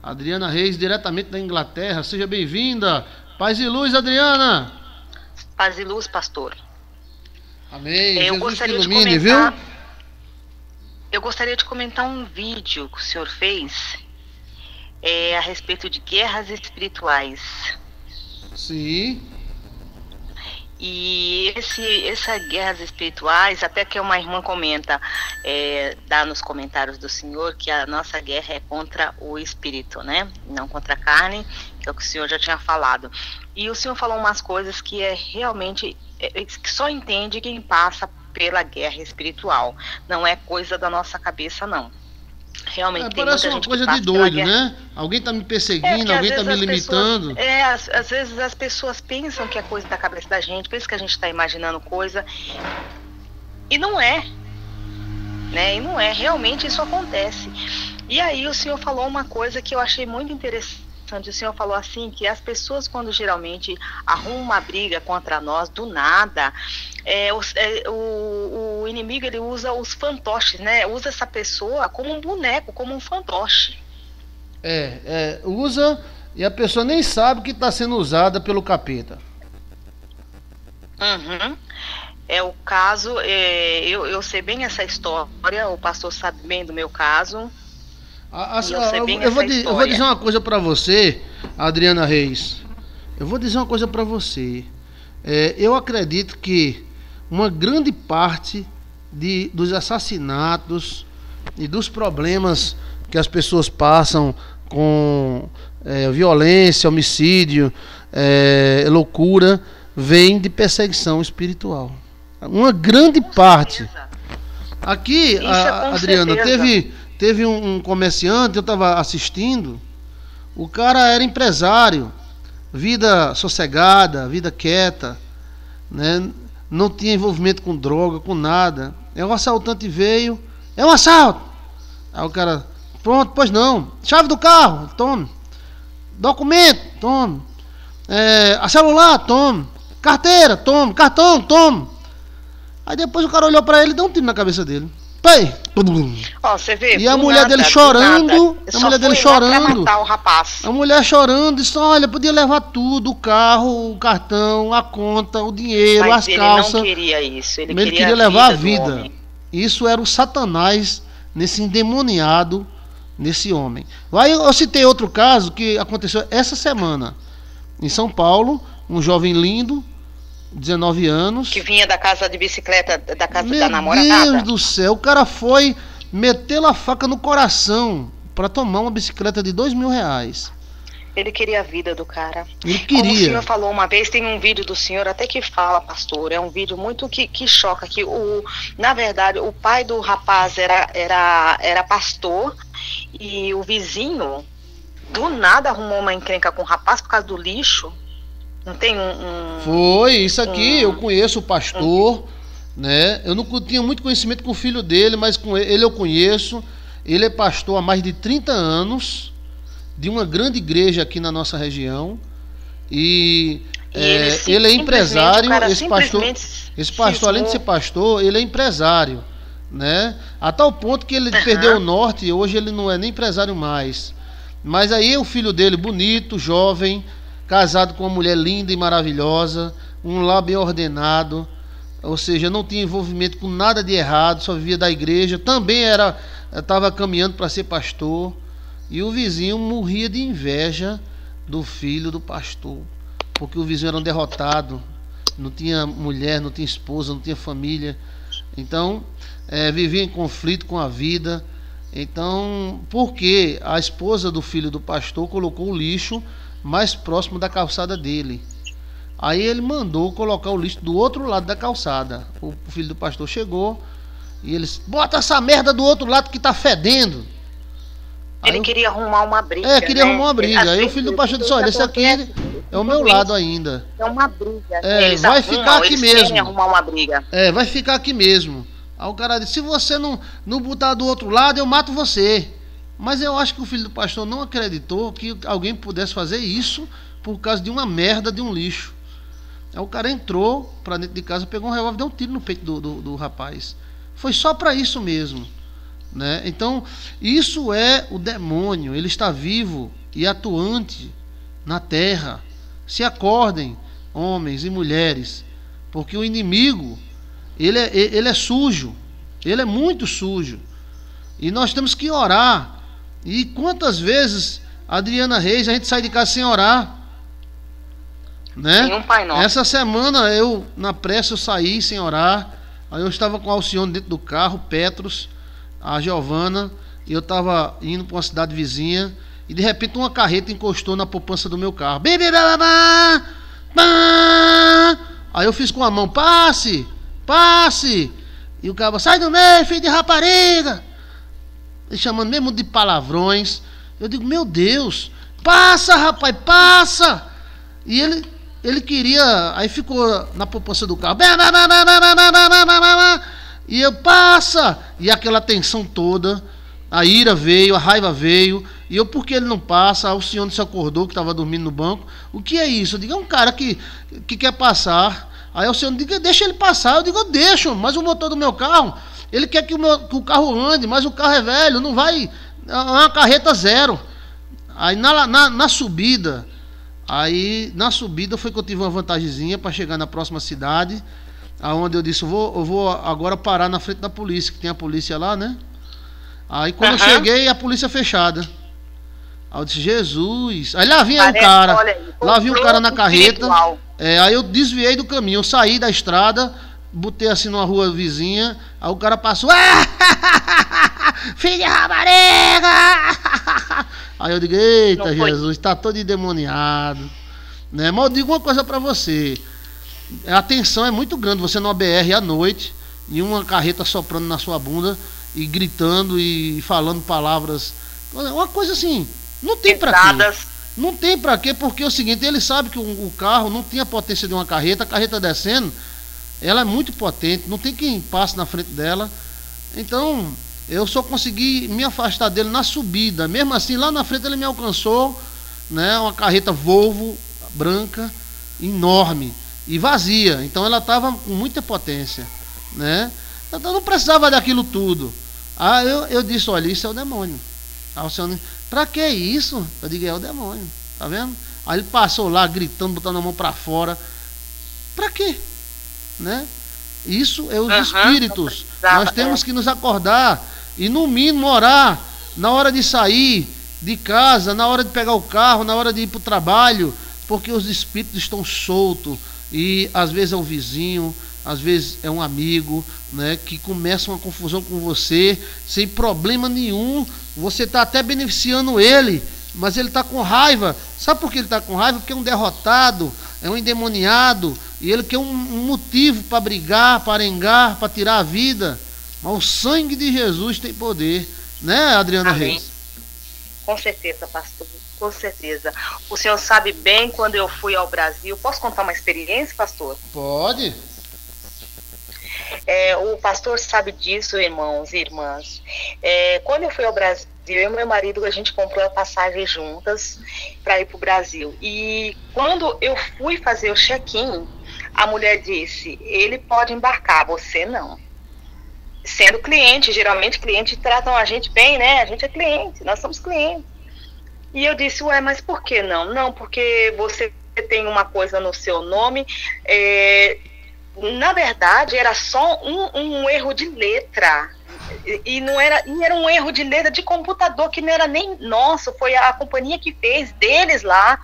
Adriana Reis, diretamente da Inglaterra. Seja bem-vinda. Paz e luz, Adriana. Paz e luz, pastor. Amém. Eu Jesus te gostaria de ilumine, comentar, viu? eu gostaria de comentar um vídeo que o senhor fez a respeito de guerras espirituais. Sim. E essas guerras espirituais, até que uma irmã comenta, dá nos comentários do senhor, que a nossa guerra é contra o espírito, né? Não contra a carne, que é o que o senhor já tinha falado. E o senhor falou umas coisas que realmente que só entende quem passa pela guerra espiritual. Não é coisa da nossa cabeça, não. Realmente tem Parece muita uma gente coisa que de passa pela doido, guerra. né? Alguém tá me perseguindo, Porque às alguém tá vezes me as pessoas, limitando. às vezes as pessoas pensam que é coisa da cabeça da gente, pensa que a gente está imaginando coisa, e não é, né? E não é, realmente isso acontece. E aí o senhor falou uma coisa que eu achei muito interessante. O senhor falou assim, que as pessoas, quando geralmente arrumam uma briga contra nós, do nada, o inimigo, ele usa os fantoches, né? Usa essa pessoa como um boneco, como um fantoche. Usa e a pessoa nem sabe que está sendo usada pelo capeta. Uhum. É o caso, eu sei bem essa história, o pastor sabe bem do meu caso. Eu vou dizer uma coisa para você, Adriana Reis. Eu vou dizer uma coisa para você. Eu acredito que uma grande parte dos assassinatos e dos problemas que as pessoas passam com violência, homicídio, loucura, vem de perseguição espiritual. Uma grande parte. Aqui, Adriana, teve um comerciante, eu estava assistindo, o cara era empresário, vida sossegada, vida quieta, né? Não tinha envolvimento com droga, com nada. O assaltante veio, é um assalto. Aí o cara, pronto, pois não. Chave do carro, tome. Documento, tome. A celular, tome. Carteira, tome. Cartão, tome. Aí depois o cara olhou pra ele e deu um tiro na cabeça dele. Pai. Você vê, e a mulher dele chorando, a mulher dele chorando, matar o rapaz. a mulher chorando, disse, olha, podia levar tudo, o carro, o cartão, a conta, o dinheiro, mas as calças. Ele não queria isso, ele queria levar a vida. Isso era o Satanás nesse endemoniado, nesse homem. Aí eu citei outro caso que aconteceu essa semana, em São Paulo, um jovem lindo, 19 anos. Que vinha da casa de bicicleta, da casa da namorada. Meu Deus do céu, o cara foi meter a faca no coração para tomar uma bicicleta de R$2.000. Ele queria a vida do cara. Ele queria. Como o senhor falou uma vez, tem um vídeo do senhor até que fala, pastor, é um vídeo muito que choca, que na verdade o pai do rapaz era pastor e o vizinho do nada arrumou uma encrenca com o rapaz por causa do lixo. Não tem Foi, isso aqui, eu conheço o pastor, né? Eu não tinha muito conhecimento com o filho dele, mas com ele eu conheço. Ele é pastor há mais de 30 anos, de uma grande igreja aqui na nossa região. E ele é empresário, esse pastor, além de ser pastor, ele é empresário, né? A tal ponto que ele perdeu o norte e hoje ele não é nem empresário mais. Mas aí o filho dele, bonito, jovem, casado com uma mulher linda e maravilhosa, um lar bem ordenado, ou seja, não tinha envolvimento com nada de errado, só vivia da igreja, também estava caminhando para ser pastor, e o vizinho morria de inveja do filho do pastor, porque o vizinho era um derrotado, não tinha mulher, não tinha esposa, não tinha família, então vivia em conflito com a vida. Então, porque a esposa do filho do pastor colocou o lixo mais próximo da calçada dele. Aí ele mandou colocar o lixo do outro lado da calçada. O filho do pastor chegou e ele disse, bota essa merda do outro lado que tá fedendo. Ele queria arrumar uma briga. Queria arrumar uma briga. Aí o filho do pastor disse, olha, esse aqui é o meu lado ainda. É uma briga. Vai ficar aqui mesmo. Arrumar uma briga. Vai ficar aqui mesmo. Aí o cara disse, se você não botar do outro lado, eu mato você. Mas eu acho que o filho do pastor não acreditou que alguém pudesse fazer isso por causa de uma merda de um lixo. Aí o cara entrou pra dentro de casa, pegou um revólver e deu um tiro no peito do rapaz. Foi só pra isso mesmo. né? Então, isso é o demônio, ele está vivo e atuante na terra. Se acordem, homens e mulheres, porque o inimigo, ele é sujo, ele é muito sujo, e nós temos que orar. E quantas vezes, Adriana Reis, a gente sai de casa sem orar, né? Sim, um Pai Nosso. Essa semana na pressa eu saí sem orar. Aí eu estava com a Alcione dentro do carro, Petros, a Giovana, e eu estava indo para uma cidade vizinha, e de repente uma carreta encostou na poupança do meu carro. Aí eu fiz com a mão, passe, e o cara, sai do meio, filho de rapariga, e chamando mesmo de palavrões. Eu digo, meu Deus, passa, rapaz, passa. E ele queria, aí ficou na poupança do carro, e eu, passa, e aquela tensão toda, a ira veio, a raiva veio, e eu, por que ele não passa? O senhor se acordou, que estava dormindo no banco. O que é isso? Eu digo, é um cara que quer passar. Aí o senhor diz, deixa ele passar. Eu digo, eu deixo, mas o motor do meu carro, ele quer que o carro ande, mas o carro é velho, não vai, é uma carreta zero. Aí na subida, foi que eu tive uma vantagemzinha para chegar na próxima cidade, aonde eu disse, eu vou agora parar na frente da polícia, que tem a polícia lá, né? Aí quando eu cheguei, a polícia fechada. Aí eu disse, Jesus. Aí lá vinha um cara na carreta. Aí eu desviei do caminho, eu saí da estrada, botei assim numa rua vizinha, aí o cara passou, filho de rapariga! Aí eu digo, eita Jesus, tá todo endemoniado, né? Mas eu digo uma coisa pra você, a tensão é muito grande, você numa BR à noite, e uma carreta soprando na sua bunda, e gritando e falando palavras, uma coisa assim, não tem pra quê. Não tem pra quê, porque é o seguinte, ele sabe que o carro não tem a potência de uma carreta, a carreta descendo, ela é muito potente, não tem quem passe na frente dela. Então, eu só consegui me afastar dele na subida, mesmo assim, lá na frente ele me alcançou, né, uma carreta Volvo, branca, enorme, e vazia, então ela estava com muita potência, né, então não precisava daquilo tudo. Eu disse, olha, isso é o demônio. Aí o senhor, pra que isso? Eu digo, é o demônio, tá vendo? Aí ele passou lá gritando, botando a mão pra fora. Pra quê? Né? Isso é os espíritos. Nós temos que nos acordar e no mínimo orar na hora de sair de casa, na hora de pegar o carro, na hora de ir pro trabalho, porque os espíritos estão soltos e às vezes é o vizinho, às vezes é um amigo, né, que começa uma confusão com você sem problema nenhum. Você está até beneficiando ele, mas ele está com raiva. Sabe por que ele está com raiva? Porque é um derrotado, é um endemoniado, e ele quer um motivo para brigar, para arengar, para tirar a vida. Mas o sangue de Jesus tem poder, né, Adriana Reis? Com certeza, pastor, com certeza. O senhor sabe bem, quando eu fui ao Brasil, posso contar uma experiência, pastor? Pode. O pastor sabe disso, irmãos e irmãs. Quando eu fui ao Brasil, eu e meu marido, a gente comprou a passagem juntas para ir para o Brasil. E quando eu fui fazer o check-in, a mulher disse, ele pode embarcar, você não. Sendo cliente, geralmente clientes tratam a gente bem, né? A gente é cliente, nós somos clientes. E eu disse, mas por que não? Não, porque você tem uma coisa no seu nome, na verdade era só um erro de letra, e era um erro de letra de computador, que não era nem nosso, foi a companhia que fez, deles lá,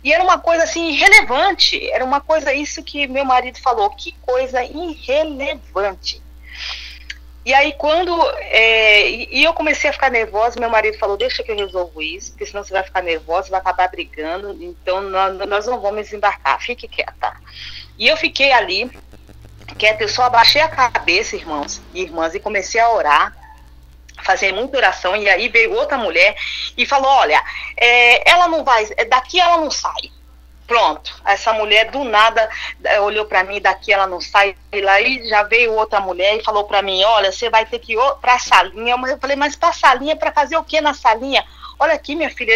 e era uma coisa assim irrelevante, era uma coisa, isso que meu marido falou, que coisa irrelevante. E aí quando eu comecei a ficar nervosa, meu marido falou, deixa que eu resolvo isso, porque senão você vai ficar nervosa, vai acabar brigando, então nós não vamos desembarcar, fique quieta. E eu fiquei ali quieta, eu só abaixei a cabeça, irmãos e irmãs, e comecei a orar, fazer muita oração. E aí veio outra mulher e falou, olha, ela não vai, daqui ela não sai. Pronto, essa mulher do nada olhou para mim, daqui ela não sai. E lá já veio outra mulher e falou para mim, olha, você vai ter que ir para a salinha. Eu falei, mas para a salinha, para fazer o que na salinha? olha aqui, minha filha,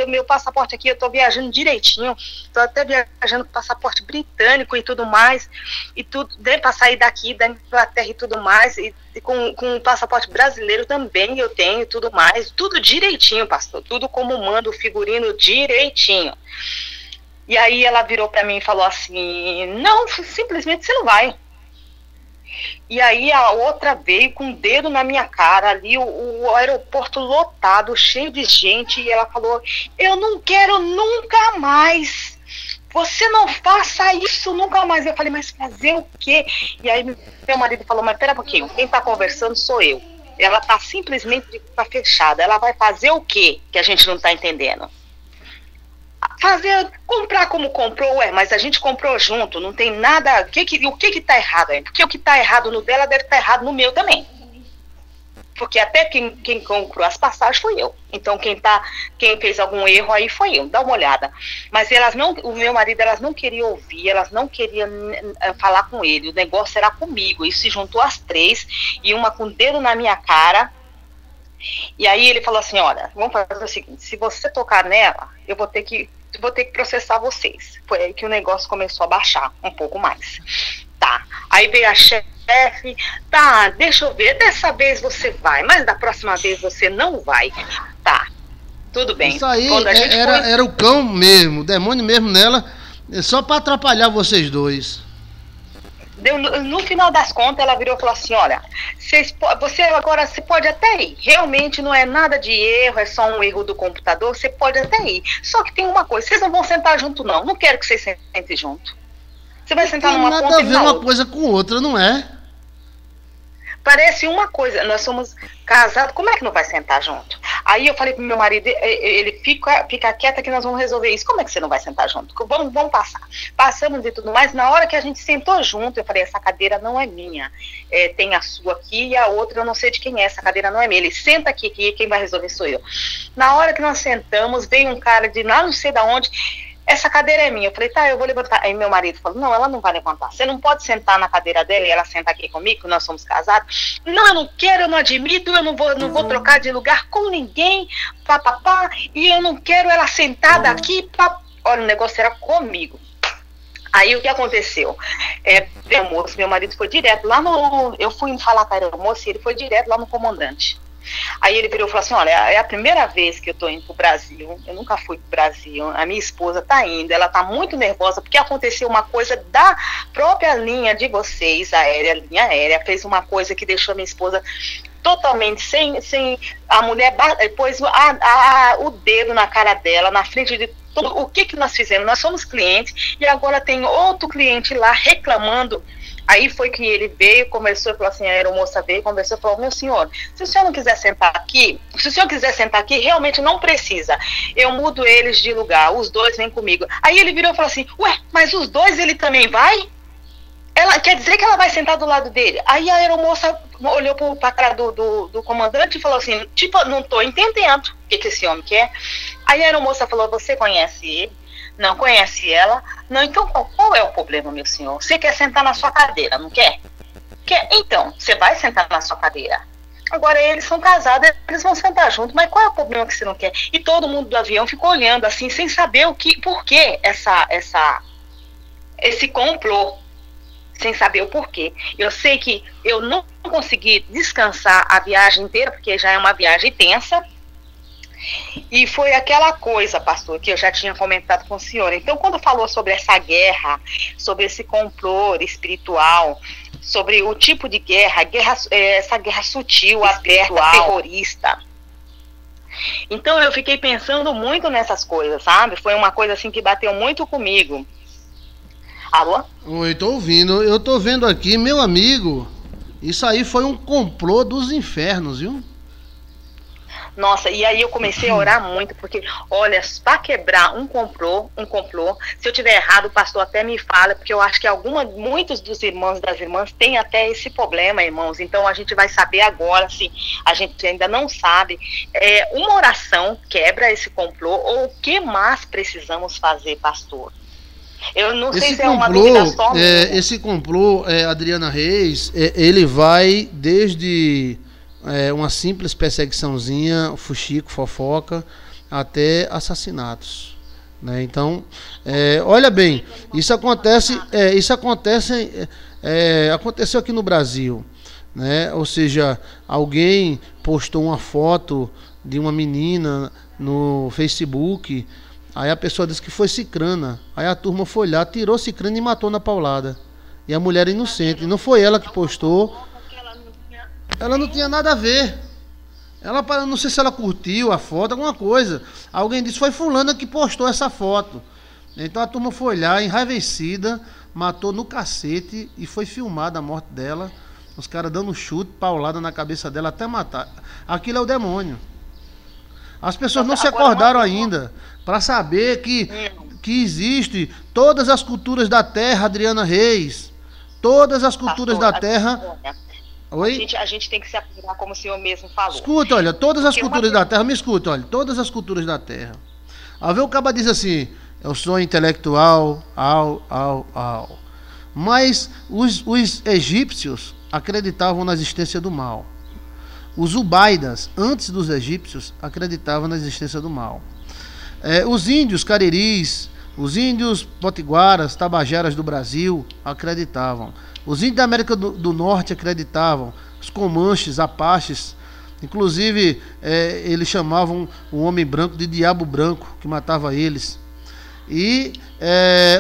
meu passaporte aqui, eu tô viajando direitinho, tô até viajando com passaporte britânico e tudo mais, e tudo, para sair daqui, da Inglaterra e tudo mais, e com o passaporte brasileiro também eu tenho tudo mais, tudo direitinho, pastor, tudo como manda o figurino direitinho. E aí ela virou para mim e falou assim, não, simplesmente você não vai. E aí a outra veio com o dedo na minha cara, ali o aeroporto lotado, cheio de gente, e ela falou, eu não quero nunca mais, você não faça isso nunca mais. Eu falei, mas fazer o quê? E aí meu marido falou, mas pera um pouquinho, quem está conversando sou eu. Ela está simplesmente de boca fechada, ela vai fazer o quê que a gente não está entendendo? Comprar como comprou, mas a gente comprou junto, não tem nada, o que está errado aí? Porque o que está errado no dela deve estar errado no meu também. Porque até quem comprou as passagens foi eu. Então quem fez algum erro aí foi eu, dá uma olhada. Mas o meu marido, elas não queriam ouvir, elas não queriam falar com ele, o negócio era comigo, e se juntou as três, e uma com o dedo na minha cara. E aí ele falou assim, olha, vamos fazer o seguinte, se você tocar nela, eu vou ter que processar vocês. Foi aí que o negócio começou a baixar um pouco mais. Tá, aí veio a chefe, tá, deixa eu ver, dessa vez você vai, mas da próxima vez você não vai. Tá, tudo bem. Isso aí era o cão mesmo, o demônio mesmo nela, só para atrapalhar vocês dois. No final das contas, ela virou e falou assim, olha, você agora pode até ir, realmente não é nada de erro, é só um erro do computador, você pode até ir, só que tem uma coisa, vocês não vão sentar junto não quero que vocês sentem junto. Você vai sentar numa ponta e na outra. Nada a ver uma coisa com outra, não é? Parece uma coisa, nós somos casados, como é que não vai sentar junto? Aí eu falei pro meu marido, ele fica quieta que nós vamos resolver isso. Como é que você não vai sentar junto? Vamos passar. Passamos e tudo mais, na hora que a gente sentou junto, eu falei, essa cadeira não é minha, tem a sua aqui e a outra eu não sei de quem é, essa cadeira não é minha. Ele senta aqui, quem vai resolver sou eu. Na hora que nós sentamos, veio um cara de lá não sei de onde, essa cadeira é minha. Eu falei, tá, eu vou levantar. Aí meu marido falou, não, ela não vai levantar. Você não pode sentar na cadeira dela e ela senta aqui comigo, que nós somos casados. Não, eu não quero, eu não admito, eu não vou trocar de lugar com ninguém, papapá, e eu não quero ela sentada aqui, olha, o negócio era comigo. Aí o que aconteceu? Meu marido foi direto lá eu fui falar com a aeromoça e ele foi direto lá no comandante. Aí ele virou e falou assim, olha, é a primeira vez que eu tô indo pro Brasil, eu nunca fui pro Brasil, a minha esposa tá indo, ela tá muito nervosa, porque aconteceu uma coisa da própria linha de vocês, a linha aérea, fez uma coisa que deixou a minha esposa totalmente sem a mulher pôs o dedo na cara dela, na frente de tudo. O que nós fizemos? Nós somos clientes, e agora tem outro cliente lá reclamando. Aí foi que ele veio, conversou, falou assim, a aeromoça veio, conversou, falou, meu senhor, se o senhor não quiser sentar aqui, realmente não precisa, eu mudo eles de lugar, os dois vêm comigo. Aí ele virou e falou assim, ué, mas os dois ele também vai? Ela quer dizer que ela vai sentar do lado dele? Aí a aeromoça olhou para a cara do comandante e falou assim, tipo, não estou entendendo o que esse homem quer. Aí a aeromoça falou, você conhece ele? Não conhece ela? Não, então qual é o problema, meu senhor? Você quer sentar na sua cadeira, não quer? Quer? Então, você vai sentar na sua cadeira. Agora, eles são casados, eles vão sentar juntos, mas qual é o problema que você não quer? E todo mundo do avião ficou olhando assim, sem saber por que esse complô, sem saber o porquê. Eu sei que eu não consegui descansar a viagem inteira, porque já é uma viagem tensa. E foi aquela coisa, pastor, que eu já tinha comentado com o senhor. Então, quando falou sobre essa guerra, sobre esse complô espiritual, sobre o tipo de guerra, essa guerra sutil, a guerra terrorista. Então, eu fiquei pensando muito nessas coisas, sabe? Foi uma coisa assim que bateu muito comigo. Alô? Oi, tô ouvindo. Eu tô vendo aqui, meu amigo, isso aí foi um complô dos infernos, viu? Nossa, e aí eu comecei a orar muito, porque, olha, para quebrar um complô, se eu tiver errado, o pastor até me fala, porque eu acho que muitos dos irmãos e das irmãs têm até esse problema, irmãos, então a gente vai saber agora, se a gente ainda não sabe, uma oração quebra esse complô, ou o que mais precisamos fazer, pastor? Eu não sei se é uma dúvida só mesmo. Esse complô, Adriana Reis, ele vai desde uma simples perseguiçãozinha, fuxico, fofoca, até assassinatos, né? Então, olha bem, aconteceu aqui no Brasil, né? Ou seja, alguém postou uma foto de uma menina no Facebook, aí a pessoa disse que foi Cicrana, aí a turma foi lá, tirou Cicrana e matou na paulada, e a mulher é inocente, não foi ela que postou, ela não tinha nada a ver. Ela, não sei se ela curtiu a foto, alguma coisa. Alguém disse, foi fulana que postou essa foto. Então a turma foi lá, enraivecida, matou no cacete e foi filmada a morte dela. Os caras dando chute, paulada na cabeça dela até matar. Aquilo é o demônio. As pessoas não se acordaram ainda para saber que existe todas as culturas da terra, Adriana Reis. Todas as culturas da terra... Oi? A gente tem que se aproximar, como o senhor mesmo falou. Escuta, olha, todas as culturas da terra, me escuta, olha, todas as culturas da terra. Aí o cara diz assim, eu sou intelectual, mas os egípcios acreditavam na existência do mal. Os ubaidas, antes dos egípcios, acreditavam na existência do mal. Os índios cariris, os índios potiguaras, tabajeras do Brasil acreditavam. Os índios da América do Norte acreditavam. Os comanches, apaches, inclusive eles chamavam o homem branco de diabo branco, que matava eles. E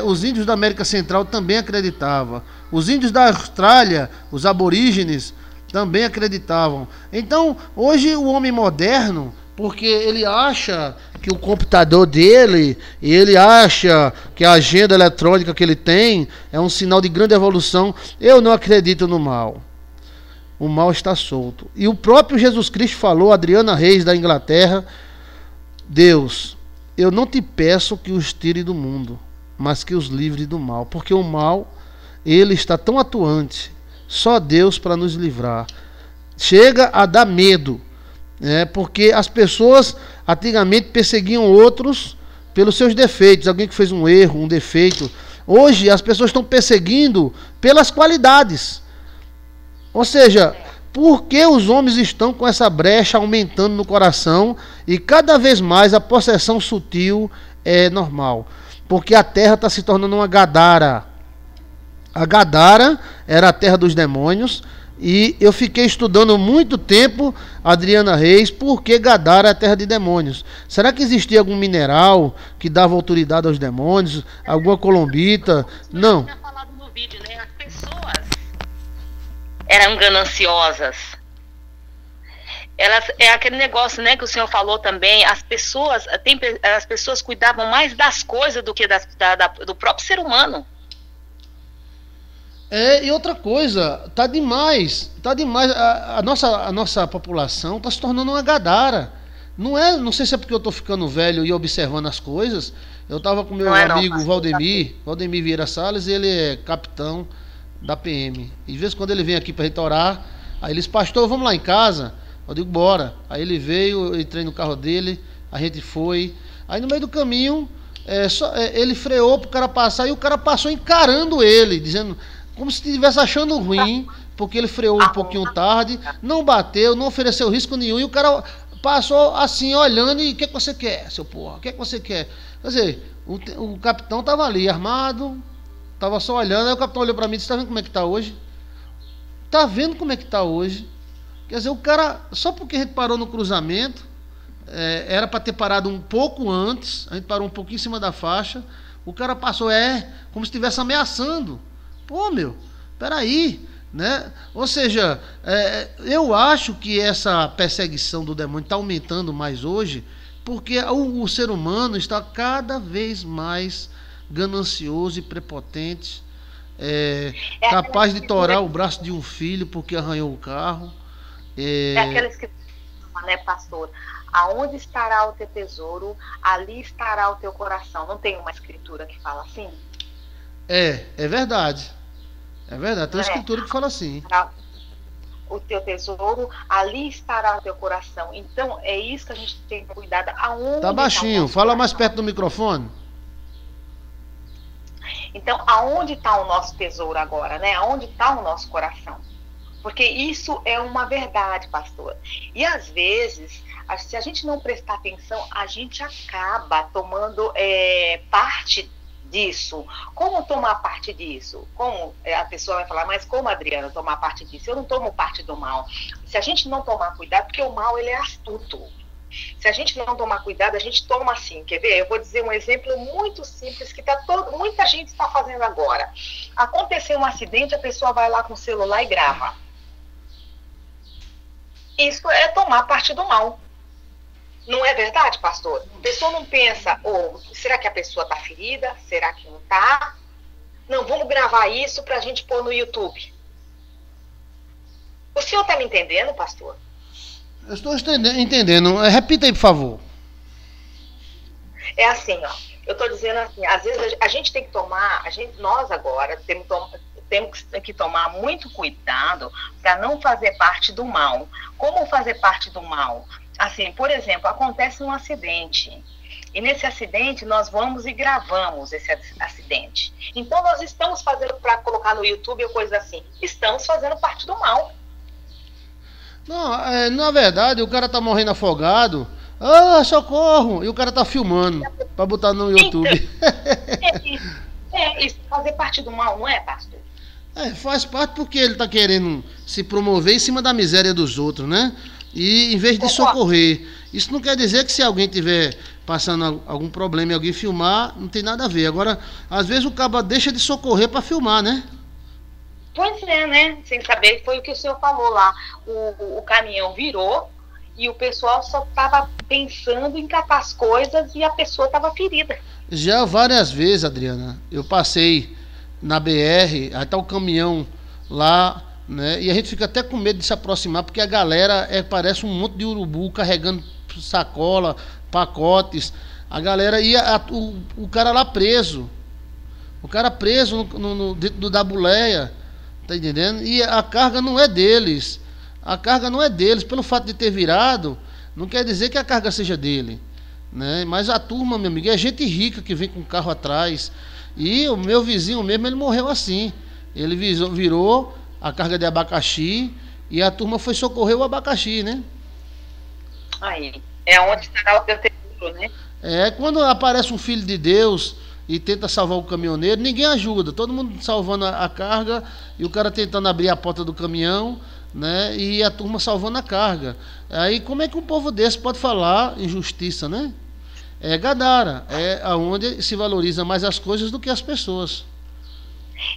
os índios da América Central também acreditavam. Os índios da Austrália, os aborígenes, também acreditavam. Então, hoje o homem moderno, porque ele acha que o computador dele, ele acha que a agenda eletrônica que ele tem é um sinal de grande evolução. Eu não acredito no mal. O mal está solto. E o próprio Jesus Cristo falou, Adriana Reis da Inglaterra, Deus, eu não te peço que os tire do mundo, mas que os livre do mal, porque o mal, ele está tão atuante, só Deus para nos livrar. Chega a dar medo, porque as pessoas antigamente perseguiam outros pelos seus defeitos, alguém que fez um erro, um defeito. Hoje as pessoas estão perseguindo pelas qualidades. Ou seja, por que os homens estão com essa brecha aumentando no coração e cada vez mais a possessão sutil é normal? Porque a terra está se tornando uma Gadara. A Gadara era a terra dos demônios. E eu fiquei estudando muito tempo, Adriana Reis, por que Gadara é a terra de demônios. Será que existia algum mineral que dava autoridade aos demônios? Alguma colombita? Não. Tinha falado no vídeo, né? As pessoas eram gananciosas. É aquele negócio, né, que o senhor falou também. As pessoas cuidavam mais das coisas do que do próprio ser humano. E outra coisa, tá demais. A nossa população está se tornando uma Gadara. Não sei se é porque eu estou ficando velho e observando as coisas. Eu estava com meu amigo Valdemir Vieira Salles, ele é capitão da PM. E de vez em quando ele vem aqui para reitorar, aí ele disse, pastor, vamos lá em casa? Eu digo, bora. Aí ele veio, eu entrei no carro dele, a gente foi. Aí no meio do caminho, ele freou para o cara passar e o cara passou encarando ele, dizendo... como se estivesse achando ruim, porque ele freou um pouquinho tarde, não bateu, não ofereceu risco nenhum, e o cara passou assim, olhando, e o que você quer, seu porra? O que você quer? Quer dizer, o capitão estava ali, armado, estava só olhando, aí o capitão olhou para mim e disse, tá vendo como é que está hoje? Tá vendo como é que está hoje? Quer dizer, o cara, só porque a gente parou no cruzamento, era para ter parado um pouco antes, a gente parou um pouquinho em cima da faixa, o cara passou, como se estivesse ameaçando. Pô, meu, peraí, né? Ou seja, eu acho que essa perseguição do demônio está aumentando mais hoje, porque o ser humano está cada vez mais ganancioso e prepotente, capaz de torar o braço de um filho porque arranhou o carro. Aquela escritura, né, pastor? Aonde estará o teu tesouro, ali estará o teu coração. Não tem uma escritura que fala assim? É verdade. É verdade, tem uma escritura que fala assim. O teu tesouro, ali estará o teu coração. Então, é isso que a gente tem que cuidar. Aonde tá baixinho, fala mais perto do microfone. Então, aonde está o nosso tesouro agora, né? Aonde está o nosso coração? Porque isso é uma verdade, pastor. E às vezes, se a gente não prestar atenção, a gente acaba tomando parte disso. Como tomar parte disso? Como a pessoa vai falar, mas como, Adriana, tomar parte disso? Eu não tomo parte do mal. Se a gente não tomar cuidado, porque o mal, ele é astuto. Se a gente não tomar cuidado, a gente toma assim. Quer ver? Eu vou dizer um exemplo muito simples que muita gente está fazendo agora. Aconteceu um acidente, a pessoa vai lá com o celular e grava. Isso é tomar parte do mal. Não é verdade, pastor? A pessoa não pensa, será que a pessoa está ferida? Será que não está? Não, vamos gravar isso para a gente pôr no YouTube. O senhor está me entendendo, pastor? Eu estou entendendo. Repita aí, por favor. É assim, ó. Eu estou dizendo assim, às vezes a gente tem que tomar, nós agora temos que tomar muito cuidado para não fazer parte do mal. Como fazer parte do mal? Assim, por exemplo, acontece um acidente. E nesse acidente nós vamos e gravamos esse acidente. Então nós estamos fazendo, para colocar no YouTube ou coisa assim, estamos fazendo parte do mal. Não, na verdade, o cara tá morrendo afogado. Socorro! E o cara tá filmando para botar no YouTube. Então, isso fazer parte do mal, não é, pastor? Faz parte porque ele tá querendo se promover em cima da miséria dos outros, né? E em vez de socorrer. Isso não quer dizer que se alguém tiver passando algum problema e alguém filmar, não tem nada a ver. Agora, às vezes o cara deixa de socorrer para filmar, né? Pois é, né? Sem saber, foi o que o senhor falou lá. O caminhão virou e o pessoal só estava pensando em catar as coisas e a pessoa estava ferida. Já várias vezes, Adriana, eu passei na BR, aí tá o caminhão lá, né? E a gente fica até com medo de se aproximar, porque a galera parece um monte de urubu carregando sacola, pacotes. A galera o cara lá preso. O cara preso dentro da boleia. Tá entendendo? E a carga não é deles. A carga não é deles. Pelo fato de ter virado, não quer dizer que a carga seja dele, né? Mas a turma, meu amigo, é gente rica que vem com o carro atrás. E o meu vizinho mesmo, ele morreu assim. Ele virou a carga de abacaxi e a turma foi socorrer o abacaxi, né? Aí, é onde está o teu tesouro, né? Quando aparece um filho de Deus e tenta salvar o caminhoneiro, ninguém ajuda, todo mundo salvando a carga e o cara tentando abrir a porta do caminhão, né? E a turma salvando a carga. Aí como é que um povo desse pode falar em justiça, né? É Gadara, é onde se valoriza mais as coisas do que as pessoas.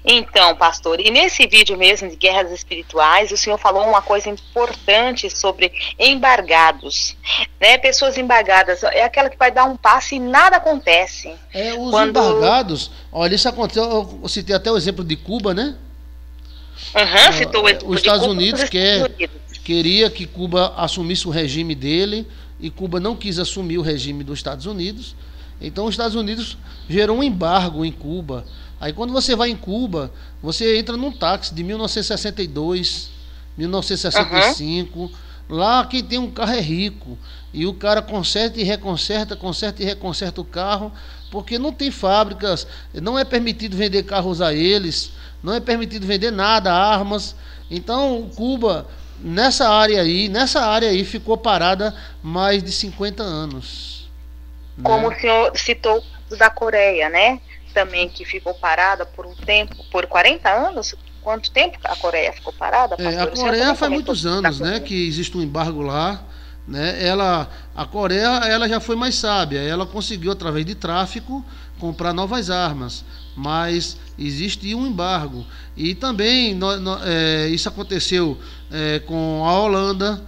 Então, pastor, e nesse vídeo mesmo de guerras espirituais, o senhor falou uma coisa importante sobre embargados, né? Pessoas embargadas, é aquela que vai dar um passo e nada acontece. Os embargados, olha, isso aconteceu, eu citei até o exemplo de Cuba, né? Citou o exemplo os de Estados Cuba, Unidos queria que Cuba assumisse o regime dele, e Cuba não quis assumir o regime dos Estados Unidos. Então os Estados Unidos gerou um embargo em Cuba. Aí quando você vai em Cuba, você entra num táxi de 1962, 1965. Lá quem tem um carro é rico. E o cara conserta e reconserta o carro, porque não tem fábricas, não é permitido vender carros a eles, não é permitido vender nada, armas. Então Cuba, nessa área aí ficou parada mais de 50 anos. Como o senhor citou da Coreia, né? Também que ficou parada por um tempo, por 40 anos? Quanto tempo a Coreia ficou parada? A Coreia faz muitos anos, né, que existe um embargo lá, né? A Coreia, ela já foi mais sábia, ela conseguiu através de tráfico comprar novas armas, mas existe um embargo. E também isso aconteceu com a Holanda,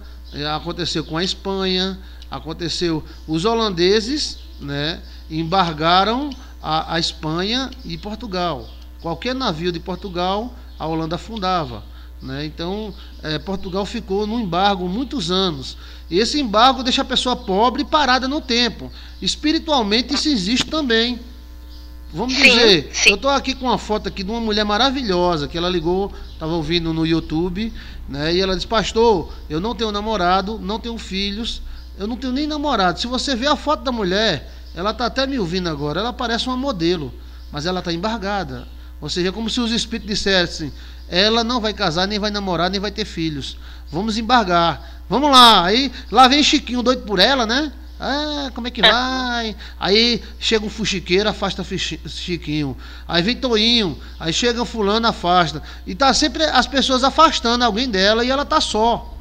aconteceu com a Espanha, aconteceu. Os holandeses, né, embargaram a Espanha e Portugal. Qualquer navio de Portugal, a Holanda afundava, né? Então Portugal ficou no embargo muitos anos. E esse embargo deixa a pessoa pobre e parada no tempo. Espiritualmente isso existe também. Vamos dizer, eu estou aqui com uma foto aqui de uma mulher maravilhosa que ela ligou, estava ouvindo no YouTube, né? E ela disse: pastor, eu não tenho namorado, não tenho filhos, eu não tenho nem namorado. Se você ver a foto da mulher, ela está até me ouvindo agora, ela parece uma modelo, mas ela está embargada. Ou seja, é como se os espíritos dissessem: ela não vai casar, nem vai namorar, nem vai ter filhos. Vamos embargar. Vamos lá. Aí lá vem Chiquinho doido por ela, né? Ah, como é que vai? Aí chega um fuxiqueiro, afasta Chiquinho. Aí vem Toinho, aí chega fulano, afasta. E tá sempre as pessoas afastando alguém dela e ela tá só.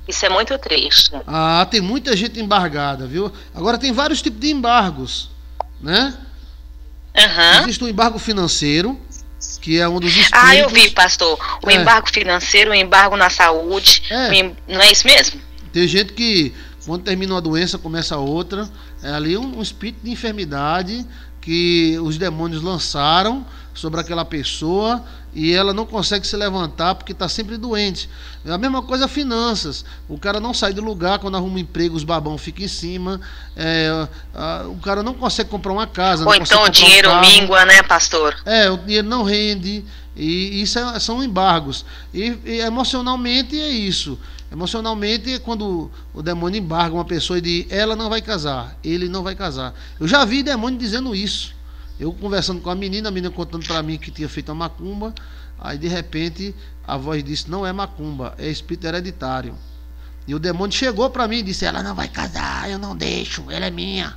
Isso é muito triste. Ah, tem muita gente embargada, viu? Agora tem vários tipos de embargos, né? Existe o embargo financeiro, que é um dos espíritos... Ah, eu vi, pastor. O embargo financeiro, o embargo na saúde. Não é isso mesmo? Tem gente que, quando termina uma doença, começa outra. É ali um espírito de enfermidade que os demônios lançaram sobre aquela pessoa e ela não consegue se levantar porque está sempre doente. É a mesma coisa finanças. O cara não sai do lugar, quando arruma um emprego, os babão ficam em cima. O cara não consegue comprar uma casa. Ou então o dinheiro mingua, né, pastor? O dinheiro não rende. E isso são embargos. E emocionalmente é isso. Emocionalmente, quando o demônio embarga uma pessoa e diz, ela não vai casar, ele não vai casar. Eu já vi demônio dizendo isso. Eu conversando com a menina contando para mim que tinha feito a macumba, aí de repente a voz disse, não é macumba, é espírito hereditário. E o demônio chegou para mim e disse, ela não vai casar, eu não deixo, ela é minha.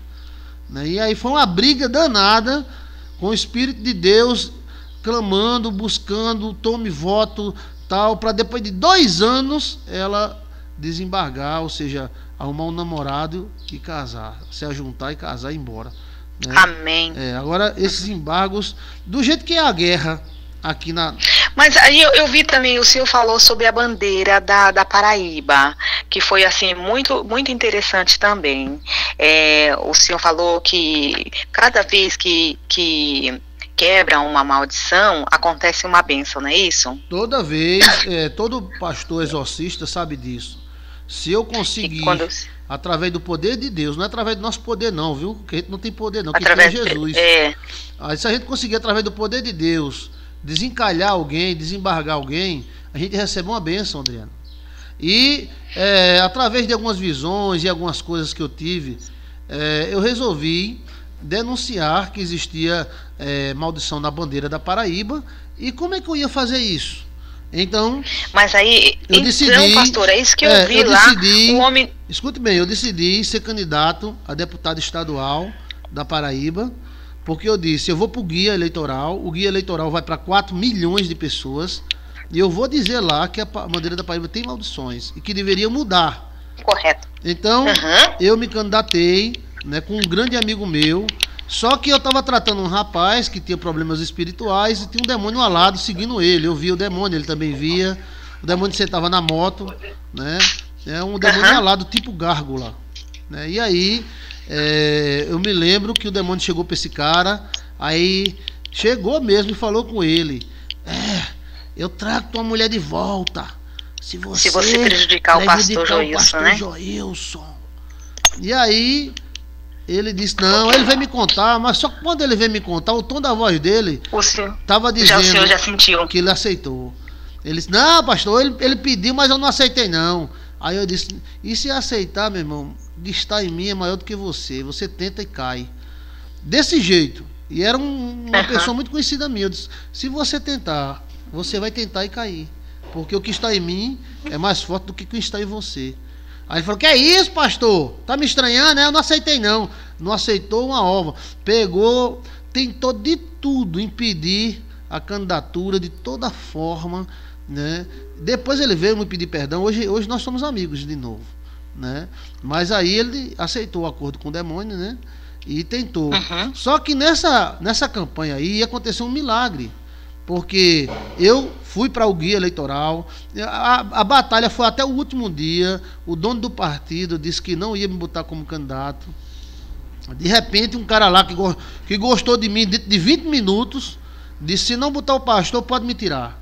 E aí foi uma briga danada com o Espírito de Deus, clamando, buscando, tome voto, tal, para depois de 2 anos ela desembargar, ou seja, arrumar um namorado e casar, se ajuntar e casar e ir embora, né? Amém. Agora esses embargos, do jeito que é a guerra aqui na... Mas aí eu vi também, o senhor falou sobre a bandeira da Paraíba, que foi assim muito, muito interessante também. O senhor falou que cada vez que quebra uma maldição, acontece uma bênção, não é isso? Toda vez, todo pastor exorcista sabe disso. Se eu conseguir, através do poder de Deus, não é através do nosso poder não, viu? Porque a gente não tem poder não, que é Jesus. Aí, se a gente conseguir, através do poder de Deus, desencalhar alguém, desembargar alguém, a gente recebe uma bênção, Adriano. E através de algumas visões e algumas coisas que eu tive, eu resolvi denunciar que existia maldição na bandeira da Paraíba. E como é que eu ia fazer isso? Então, mas aí, eu decidi, pastor, é isso que eu vi lá. O homem... Escute bem, eu decidi ser candidato a deputado estadual da Paraíba, porque eu disse, eu vou para o guia eleitoral, o guia eleitoral vai para 4 milhões de pessoas, e eu vou dizer lá que a bandeira da Paraíba tem maldições e que deveria mudar. Correto. Então, eu me candidatei, né, com um grande amigo meu. Só que eu estava tratando um rapaz que tinha problemas espirituais e tinha um demônio alado seguindo ele. Eu via o demônio, ele também via. O demônio sentava na moto, né? É um demônio alado, tipo gárgula, né? E aí, eu me lembro que o demônio chegou para esse cara, aí chegou mesmo e falou com ele: eu trago tua mulher de volta. Se você prejudicar o pastor Joilson, né? E aí... ele disse, não, ele veio me contar, mas só que quando ele veio me contar, o tom da voz dele estava dizendo o senhor já sentiu que ele aceitou. Ele disse, não, pastor, ele pediu, mas eu não aceitei não. Aí eu disse, e se aceitar, meu irmão, de estar em mim é maior do que você tenta e cai. Desse jeito. E era uma pessoa muito conhecida minha. Eu disse, se você tentar, você vai tentar e cair. Porque o que está em mim é mais forte do que o que está em você. Aí ele falou, que é isso, pastor? Tá me estranhando, né? Eu não aceitei não. Não aceitou uma ova. Pegou, tentou de tudo impedir a candidatura de toda forma, né? Depois ele veio me pedir perdão. Hoje nós somos amigos de novo, né? Mas aí ele aceitou o acordo com o demônio, né? E tentou. Só que nessa campanha aí aconteceu um milagre. Porque eu fui para o guia eleitoral, a batalha foi até o último dia, o dono do partido disse que não ia me botar como candidato. De repente, um cara lá que gostou de mim dentro de 20 minutos, disse, se não botar o pastor, pode me tirar.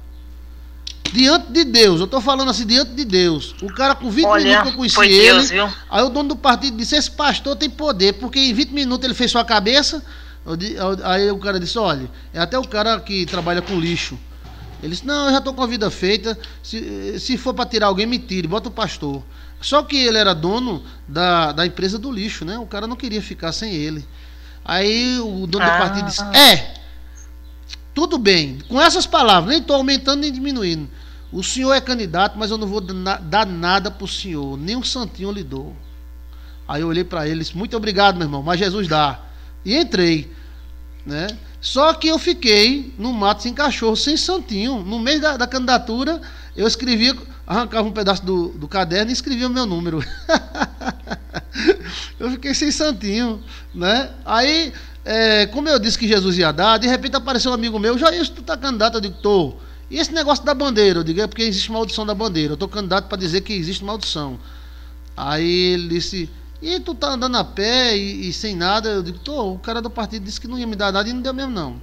Diante de Deus, eu estou falando assim, diante de Deus. O cara com 20 minutos eu conheci ele. Deus, viu? Aí o dono do partido disse, esse pastor tem poder, porque em 20 minutos ele fez sua cabeça. Aí o cara disse, olha, é até o cara que trabalha com lixo. Ele disse, não, eu já estou com a vida feita, se for para tirar alguém, me tire, bota o pastor. Só que ele era dono da empresa do lixo, né? O cara não queria ficar sem ele. Aí o dono do partido disse, tudo bem, com essas palavras, nem estou aumentando nem diminuindo. O senhor é candidato, mas eu não vou dar nada para o senhor, nem um santinho eu lhe dou. Aí eu olhei para ele e disse, muito obrigado, meu irmão, mas Jesus dá. E entrei, né? Só que eu fiquei no mato sem cachorro, sem santinho. No meio da candidatura, eu escrevia, arrancava um pedaço do caderno e escrevia o meu número. Eu fiquei sem santinho, né? Aí, como eu disse que Jesus ia dar, de repente apareceu um amigo meu, Jair, tu tá candidato? Eu digo, tô. E esse negócio da bandeira? Eu digo, é porque existe maldição da bandeira. Eu tô candidato para dizer que existe maldição. Aí ele disse, e tu tá andando a pé e sem nada? Eu digo, tô, o cara do partido disse que não ia me dar nada e não deu mesmo não.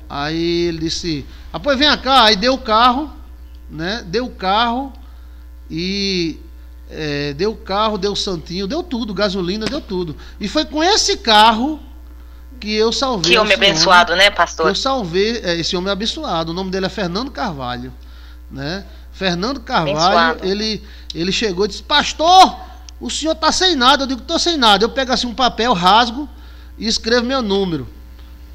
Aí ele disse, pois vem cá, aí deu o carro, né? Deu o carro e deu o carro, deu o santinho, deu tudo, gasolina, deu tudo. E foi com esse carro que eu salvei. Que homem abençoado, né, pastor? Eu salvei esse homem abençoado. O nome dele é Fernando Carvalho, né? Fernando Carvalho, ele chegou e disse, pastor, o senhor tá sem nada. Eu digo, tô sem nada. Eu pego assim um papel, rasgo e escrevo meu número.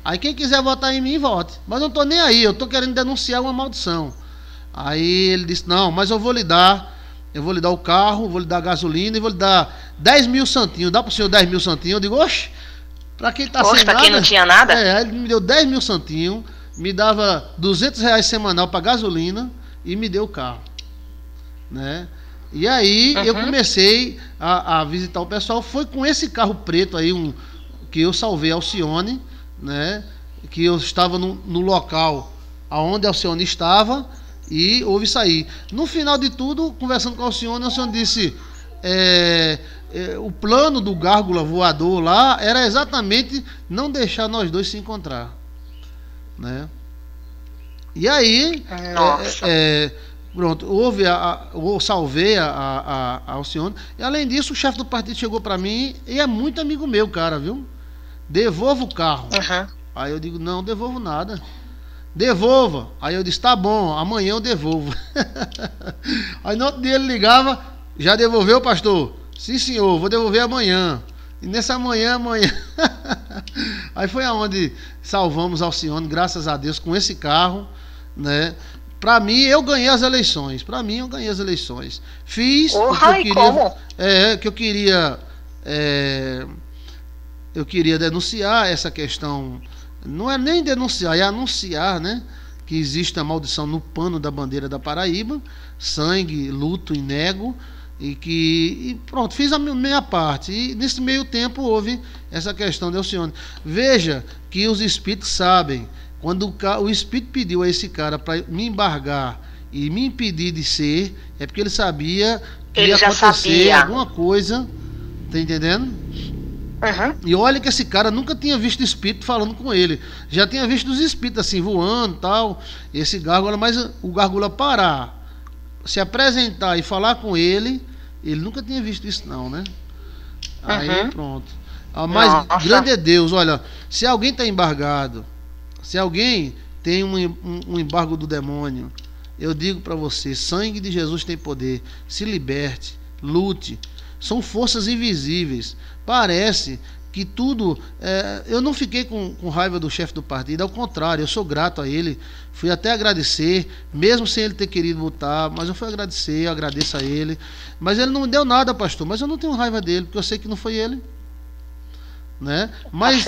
Aí quem quiser votar em mim, vote. Mas eu não tô nem aí, eu tô querendo denunciar uma maldição. Aí ele disse, não, mas eu vou lhe dar o carro, vou lhe dar gasolina e vou lhe dar 10 mil santinhos. Dá pro senhor 10 mil santinhos? Eu digo, oxe, pra quem tá sem nada... pra quem não tinha nada? Aí ele me deu 10 mil santinhos, me dava R$200 semanal pra gasolina e me deu o carro, né? E aí eu comecei a visitar o pessoal. Foi com esse carro preto aí, que eu salvei a Alcione, né? Que eu estava no local onde a Alcione estava e houve isso aí. No final de tudo, conversando com a Alcione disse, o plano do gárgula voador lá era exatamente não deixar nós dois se encontrar, né? E aí, pronto, eu salvei a Alcione. E além disso, o chefe do partido chegou para mim e é muito amigo meu, cara, viu? Devolva o carro. Aí eu digo, não devolvo nada. Devolva. Aí eu disse, tá bom, amanhã eu devolvo. Aí no outro dia ele ligava, já devolveu, pastor? Sim, senhor, vou devolver amanhã. E nessa amanhã. Aí foi aonde salvamos Alcione, graças a Deus, com esse carro, né? Para mim, eu ganhei as eleições. Fiz o que eu queria. Como? Que eu queria. Eu queria denunciar essa questão. Não é nem denunciar, é anunciar, né? Que existe a maldição no pano da bandeira da Paraíba, sangue, luto e nego. E pronto, fiz a minha parte. E nesse meio tempo houve essa questão de Alcione. Veja que os espíritos sabem. Quando o espírito pediu a esse cara para me embargar e me impedir de ser, é porque ele sabia que ia acontecer alguma coisa. Tá entendendo? E olha que esse cara nunca tinha visto espírito falando com ele. Já tinha visto os espíritos assim voando e tal. Esse gárgula, mas o gárgula parar, se apresentar e falar com ele nunca tinha visto isso não, né? Aí pronto. Mas grande é Deus. Olha, se alguém está embargado, se alguém tem um embargo do demônio, eu digo para você, sangue de Jesus tem poder. Se liberte, lute. São forças invisíveis. Parece que tudo... eu não fiquei com raiva do chefe do partido, ao contrário, eu sou grato a ele. Fui até agradecer, mesmo sem ele ter querido votar, mas eu fui agradecer, eu agradeço a ele. Mas ele não me deu nada, pastor, mas eu não tenho raiva dele, porque eu sei que não foi ele, né? Mas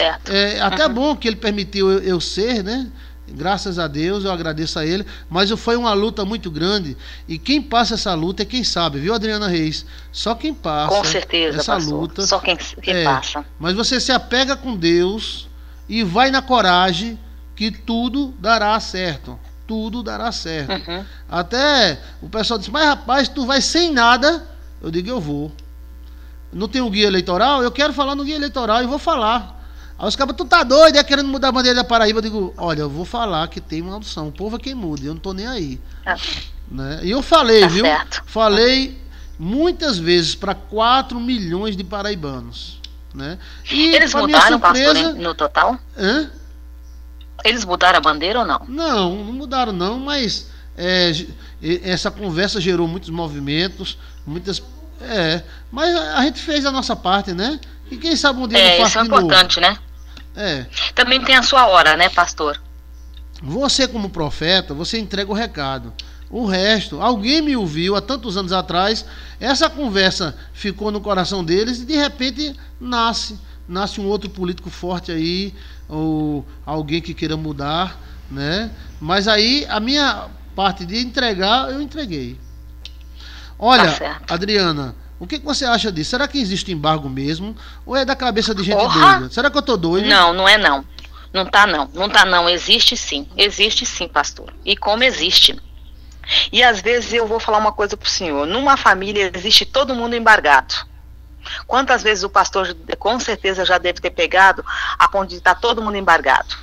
até bom que ele permitiu eu ser, né? Graças a Deus, eu agradeço a ele. Mas foi uma luta muito grande. E quem passa essa luta é quem sabe, viu, Adriana Reis? Só quem passa. Com certeza, essa pastor. luta. Só quem passa. Mas você se apega com Deus e vai na coragem que tudo dará certo. Tudo dará certo. Até o pessoal diz, mas rapaz, tu vai sem nada. Eu digo, eu vou. Não tem um guia eleitoral? Eu quero falar no guia eleitoral e vou falar. Aí os caras, tu tá doido, querendo mudar a bandeira da Paraíba? Eu digo, olha, eu vou falar que tem uma maldição. O povo é quem muda, eu não tô nem aí. Né? E eu falei, viu? Certo. Falei muitas vezes para 4 milhões de paraibanos. Né? E eles mudaram, pastor, no total? Eles mudaram a bandeira ou não? Não mudaram não, mas essa conversa gerou muitos movimentos, muitas... mas a gente fez a nossa parte, né? E quem sabe um dia não faça isso é importante, né? Também tem a sua hora, né, pastor? Você, como profeta, você entrega o recado. O resto, alguém me ouviu há tantos anos atrás, essa conversa ficou no coração deles e de repente nasce um outro político forte aí, ou alguém que queira mudar, né? Mas aí a minha parte de entregar, eu entreguei. Olha, Tá, Adriana, o que você acha disso? Será que existe embargo mesmo? Ou é da cabeça de gente doida? Será que eu tô doido? Não, não é não. Não tá não. Não tá não. Existe sim, pastor. E como existe. E às vezes eu vou falar uma coisa pro senhor. Numa família existe todo mundo embargado. Quantas vezes o pastor com certeza já deve ter pegado a ponto de estar todo mundo embargado.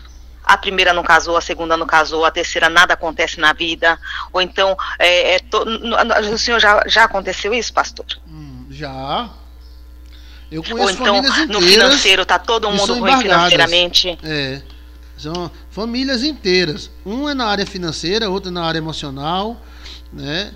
A primeira não casou, a segunda não casou, a terceira nada acontece na vida. Ou então, o senhor já aconteceu isso, pastor? Já. Eu conheço ou então famílias inteiras, no financeiro está todo mundo ruim financeiramente. São famílias inteiras. Um é na área financeira, outro é na área emocional, né?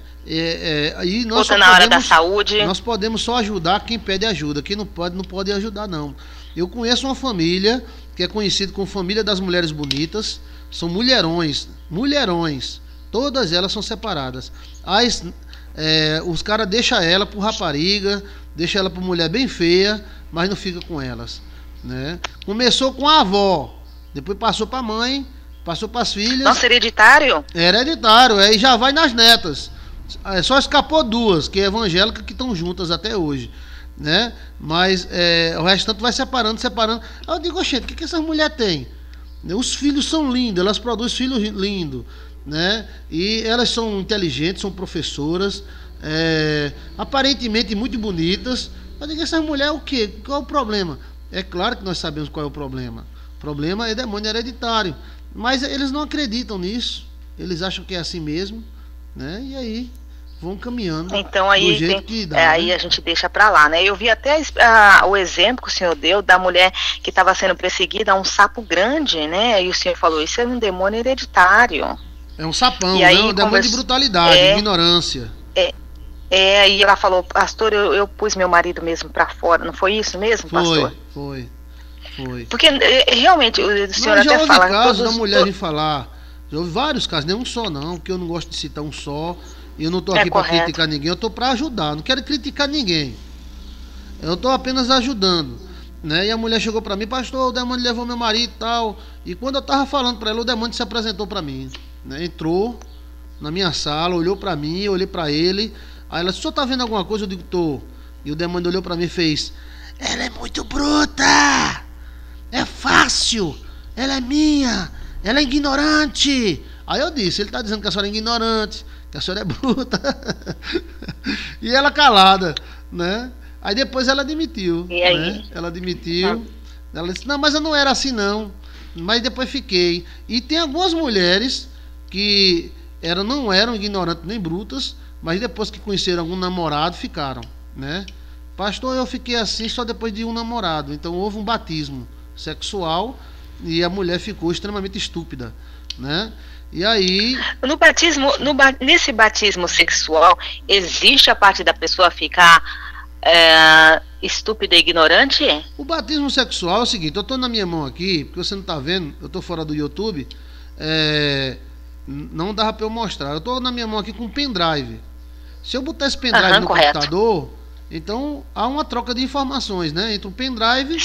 Aí nós outra na área da saúde. Nós podemos só ajudar quem pede ajuda. Quem não pode ajudar, não. Eu conheço uma família que é conhecida como Família das Mulheres Bonitas. São mulherões. Todas elas são separadas. Os caras deixam ela por rapariga, deixam ela por mulher bem feia, mas não fica com elas, né? Começou com a avó, depois passou para a mãe, passou para as filhas. Nossa, hereditário? É hereditário, aí já vai nas netas. Só escapou duas, que é evangélica, que estão juntas até hoje, né? Mas o restante vai separando. Aí eu digo, gente, o que essas mulheres têm? Os filhos são lindos, elas produzem filhos lindos, né? E elas são inteligentes, são professoras, aparentemente muito bonitas. Eu digo, essas mulheres o quê? Qual é o problema? É claro que nós sabemos qual é o problema. O problema é demônio hereditário. Mas eles não acreditam nisso. Eles acham que é assim mesmo, né? E aí vão caminhando. Então aí, do jeito que dá, aí né? A gente deixa pra lá, né? Eu vi até o exemplo que o senhor deu da mulher que estava sendo perseguida a um sapo grande, né? E o senhor falou, isso é um demônio hereditário. É um sapão, e aí, né? Um demônio de brutalidade, ignorância. E ela falou, pastor, eu pus meu marido mesmo pra fora. Não foi isso mesmo, pastor? Foi. Porque realmente o senhor até fala... Já houve casos da mulher vir falar. Já houve vários casos, nem um só não, porque eu não gosto de citar um só. E eu não estou aqui para criticar ninguém, eu estou para ajudar. Não quero criticar ninguém. Eu estou apenas ajudando, né? E a mulher chegou para mim, pastor, o demônio levou meu marido e tal. E quando eu estava falando para ela, o demônio se apresentou para mim, né? Entrou na minha sala, olhou para mim, eu olhei para ele. Aí ela disse, o senhor tá vendo alguma coisa? Eu digo, tô. E o demônio olhou para mim e fez, ela é muito bruta, é fácil, ela é minha, ela é ignorante. Aí eu disse, ele está dizendo que a senhora é ignorante, que a senhora é bruta. E ela calada, né? Aí depois ela admitiu. E aí? Né? Ela admitiu. Ela disse, não, mas eu não era assim não. Mas depois fiquei. E tem algumas mulheres que não eram ignorantes nem brutas, mas depois que conheceram algum namorado, ficaram, né? Pastor, eu fiquei assim só depois de um namorado. Então houve um batismo sexual e a mulher ficou extremamente estúpida, né? E aí... Nesse batismo sexual, existe a parte da pessoa ficar estúpida e ignorante? O batismo sexual é o seguinte, eu estou na minha mão aqui, porque você não está vendo, eu estou fora do YouTube, não dava para eu mostrar. Eu estou na minha mão aqui com um pendrive. Se eu botar esse pendrive no computador, então há uma troca de informações, né? Entre o pendrive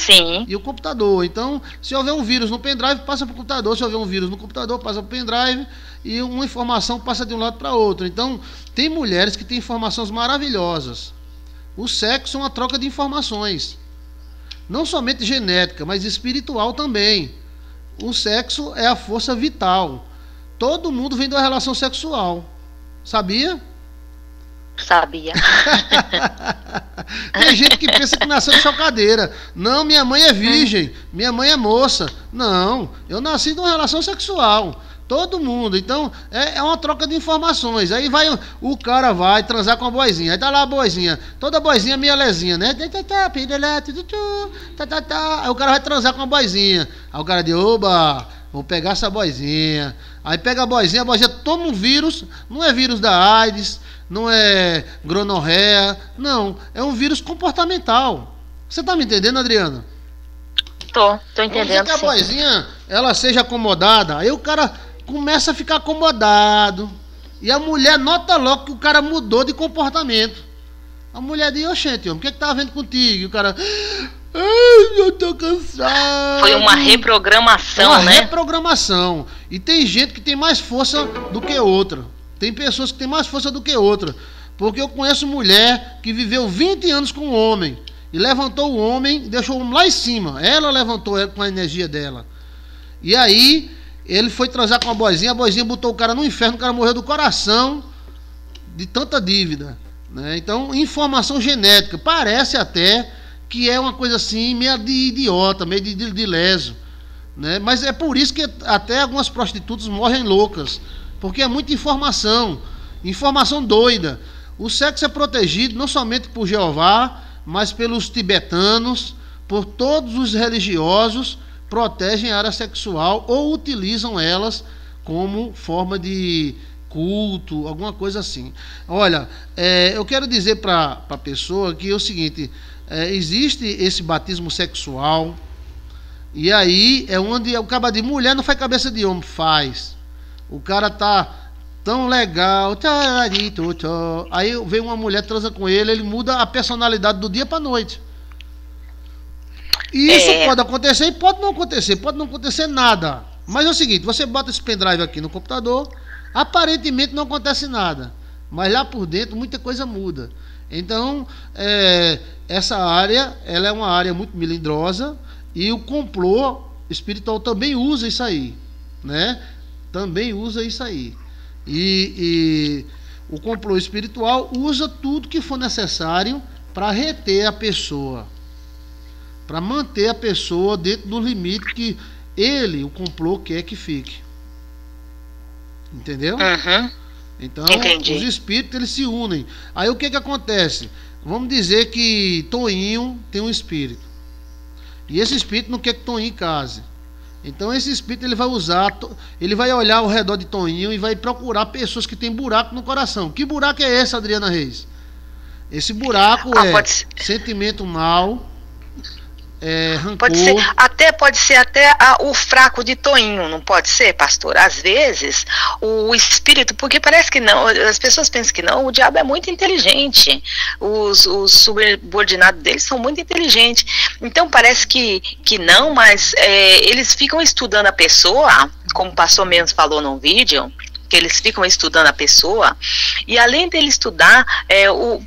e o computador. Então, se houver um vírus no pendrive, passa para o computador. Se houver um vírus no computador, passa para o pendrive. E uma informação passa de um lado para outro. Então, tem mulheres que têm informações maravilhosas. O sexo é uma troca de informações. Não somente genética, mas espiritual também. O sexo é a força vital. Todo mundo vem de uma relação sexual. Sabia? Sabia. Tem gente que pensa que nasceu de chocadeira. Não, minha mãe é virgem, minha mãe é moça. Não, eu nasci de uma relação sexual. Todo mundo. Então, é uma troca de informações. Aí o cara vai transar com a boizinha. Aí tá lá a boizinha. Toda boizinha meia lezinha, né? Aí o cara vai transar com a boizinha. Aí o cara diz, oba, vou pegar essa boizinha. Aí pega a boizinha toma um vírus. Não é vírus da AIDS, não é gonorreia, não. É um vírus comportamental. Você tá me entendendo, Adriana? Tô entendendo. Que a boizinha, ela seja acomodada. Aí o cara começa a ficar acomodado. E a mulher nota logo que o cara mudou de comportamento. A mulher diz, oxente, homem, o que tá havendo contigo? E o cara, ai, eu tô cansado. Foi uma reprogramação, uma né? reprogramação. E tem gente que tem mais força do que outra. Tem pessoas que têm mais força do que outra. Porque eu conheço mulher que viveu 20 anos com um homem. E levantou o homem, deixou o homem lá em cima. Ela levantou ele com a energia dela. E aí, ele foi transar com a boizinha botou o cara no inferno, o cara morreu do coração de tanta dívida. Né? Então, informação genética. Parece até que é uma coisa assim, meio de idiota, meio de leso. Né? Mas é por isso que até algumas prostitutas morrem loucas. Porque é muita informação. Informação doida. O sexo é protegido não somente por Jeová, mas pelos tibetanos, por todos os religiosos, protegem a área sexual ou utilizam elas como forma de culto, alguma coisa assim. Olha, eu quero dizer para a pessoa que é o seguinte, existe esse batismo sexual, e aí é onde o cara de mulher não faz cabeça de homem, faz. O cara tá tão legal, aí vem uma mulher, transa com ele, ele muda a personalidade do dia para noite. E isso pode acontecer e pode não acontecer nada. Mas é o seguinte, você bota esse pendrive aqui no computador, aparentemente não acontece nada, mas lá por dentro muita coisa muda. Então, essa área, ela é uma área muito melindrosa, e o complô espiritual também usa isso aí, né? Também usa isso aí. E o complô espiritual usa tudo que for necessário para reter a pessoa, para manter a pessoa dentro do limite que ele, o complô, quer que fique. Entendeu? Uhum. Então, entendi. Os espíritos, eles se unem. Aí o que acontece? Vamos dizer que Toinho tem um espírito. E esse espírito não quer que Toinho case. Então esse espírito ele vai usar, ele vai olhar ao redor de Toinho e vai procurar pessoas que têm buraco no coração. Que buraco é esse, Adriana Reis? Esse buraco sentimento mal, rancor. Pode ser até o fraco de Toinho, não pode ser, pastor? Às vezes, o espírito, porque parece que não, as pessoas pensam que não, o diabo é muito inteligente, os subordinados dele são muito inteligentes, então parece que não, mas eles ficam estudando a pessoa, como o pastor mesmo falou num vídeo, que eles ficam estudando a pessoa, e além dele estudar,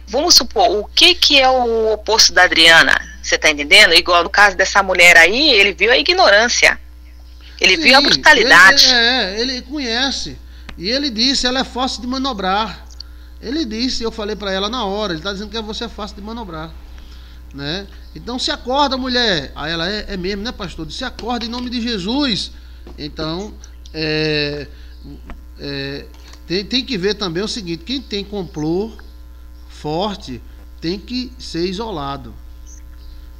vamos supor, o que é o oposto da Adriana? Você tá entendendo? Igual no caso dessa mulher aí, ele viu a ignorância. Ele viu a brutalidade. Ele conhece. E ele disse, ela é fácil de manobrar. Ele disse, eu falei para ela na hora, ele tá dizendo que você é fácil de manobrar. Né? Então se acorda, mulher. Aí ela, é mesmo, né, pastor? Se acorda em nome de Jesus. Então, tem que ver também o seguinte, quem tem complô forte tem que ser isolado.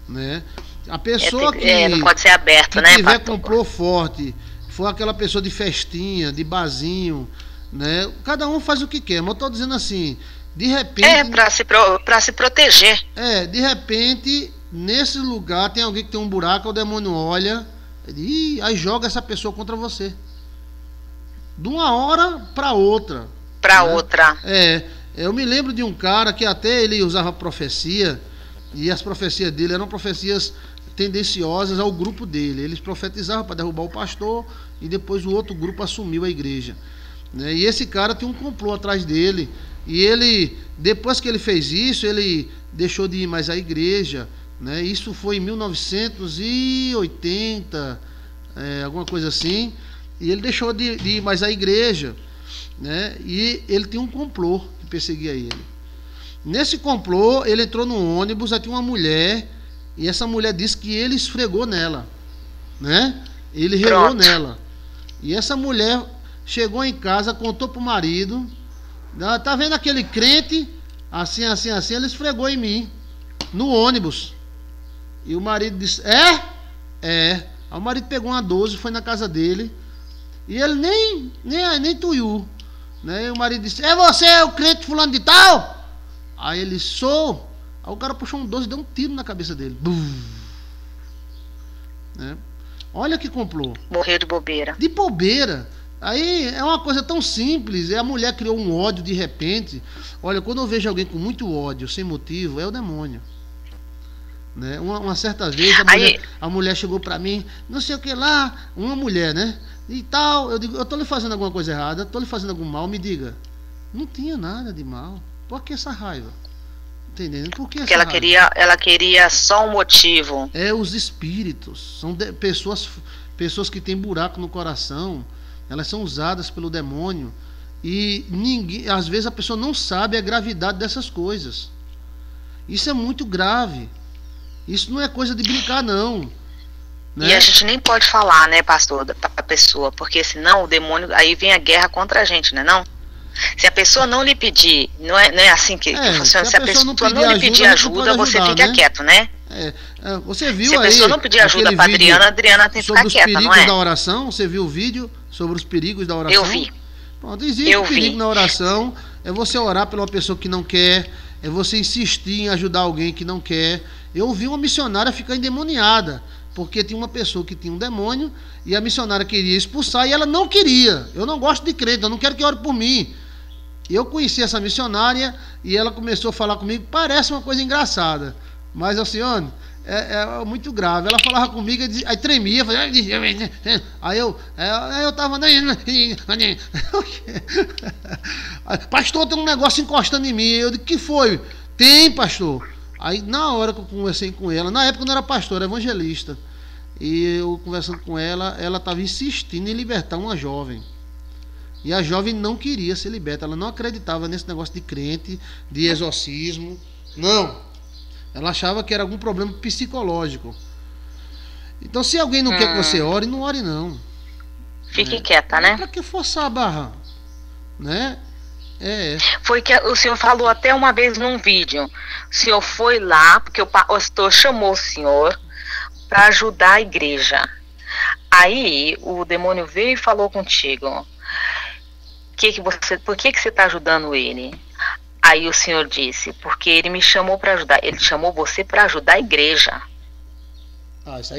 Né? A pessoa que não pode ser aberto, né, tiver complô forte, for aquela pessoa de festinha, de barzinho, né? Cada um faz o que quer, mas eu estou dizendo assim, de repente para se proteger. De repente nesse lugar tem alguém que tem um buraco, o demônio olha e aí joga essa pessoa contra você de uma hora para outra. Eu me lembro de um cara que até ele usava profecia. E as profecias dele eram profecias tendenciosas ao grupo dele. Eles profetizavam para derrubar o pastor e depois o outro grupo assumiu a igreja. Né? E esse cara tinha um complô atrás dele. E ele, depois que ele fez isso, ele deixou de ir mais à igreja. Né? Isso foi em 1980, alguma coisa assim. E ele deixou de ir mais à igreja. Né? E ele tinha um complô que perseguia ele. Nesse complô, ele entrou no ônibus, aí tinha uma mulher, e essa mulher disse que ele esfregou nela, né? Ele relou nela. E essa mulher chegou em casa, contou pro marido, tá vendo aquele crente, assim, ele esfregou em mim, no ônibus. E o marido disse, Aí o marido pegou uma 12, foi na casa dele, e ele nem tuiu, né? E o marido disse, você é o crente fulano de tal? Aí ele, sou. Aí o cara puxou um 12 e deu um tiro na cabeça dele. Né? Olha que complô. Morreu de bobeira. De bobeira. Aí é uma coisa tão simples, a mulher criou um ódio de repente. Olha, quando eu vejo alguém com muito ódio, sem motivo, é o demônio. Né? Uma certa vez a mulher chegou pra mim, não sei o que lá, uma mulher, né? E tal, eu digo, eu tô lhe fazendo alguma coisa errada, tô lhe fazendo algum mal, me diga. Não tinha nada de mal. Por que essa raiva? Entendendo? Por que essa raiva? Ela queria só um motivo. É os espíritos, são pessoas que têm buraco no coração. Elas são usadas pelo demônio e ninguém, às vezes a pessoa não sabe a gravidade dessas coisas. Isso é muito grave. Isso não é coisa de brincar, não. Né? E a gente nem pode falar, né, pastor, pra pessoa, porque senão o demônio, aí vem a guerra contra a gente, né, não? Se a pessoa não lhe pedir, não é assim que funciona. Se a pessoa não lhe pedir ajuda, você fica quieto, né? Você viu aí? Se a pessoa não pedir ajuda para a Adriana tem que ficar quieta, não é? Sobre os perigos da oração, você viu o vídeo sobre os perigos da oração? Eu vi. Pronto, existe um perigo na oração, é você orar por uma pessoa que não quer, é você insistir em ajudar alguém que não quer. Eu vi uma missionária ficar endemoniada, porque tinha uma pessoa que tinha um demônio e a missionária queria expulsar e ela não queria. Eu não gosto de crente, eu não quero que ore por mim. Eu conheci essa missionária e ela começou a falar comigo, parece uma coisa engraçada, mas Alcione, é muito grave. Ela falava comigo, aí tremia, aí eu tava pastor, tem um negócio encostando em mim. Eu disse, que foi? Tem, pastor. Aí na hora que eu conversei com ela, na época eu não era pastor, era evangelista, e eu conversando com ela, ela estava insistindo em libertar uma jovem. E a jovem não queria ser liberta, ela não acreditava nesse negócio de crente, de exorcismo, não. Ela achava que era algum problema psicológico. Então, se alguém não quer que você ore, não ore não. Fique quieta, né? Pra que forçar a barra? Né? Foi que o senhor falou até uma vez num vídeo. O senhor foi lá, porque o pastor chamou o senhor para ajudar a igreja. Aí, o demônio veio e falou contigo. Por que você está ajudando ele? Aí o senhor disse, porque ele me chamou para ajudar. Ele chamou você para ajudar a igreja. Isso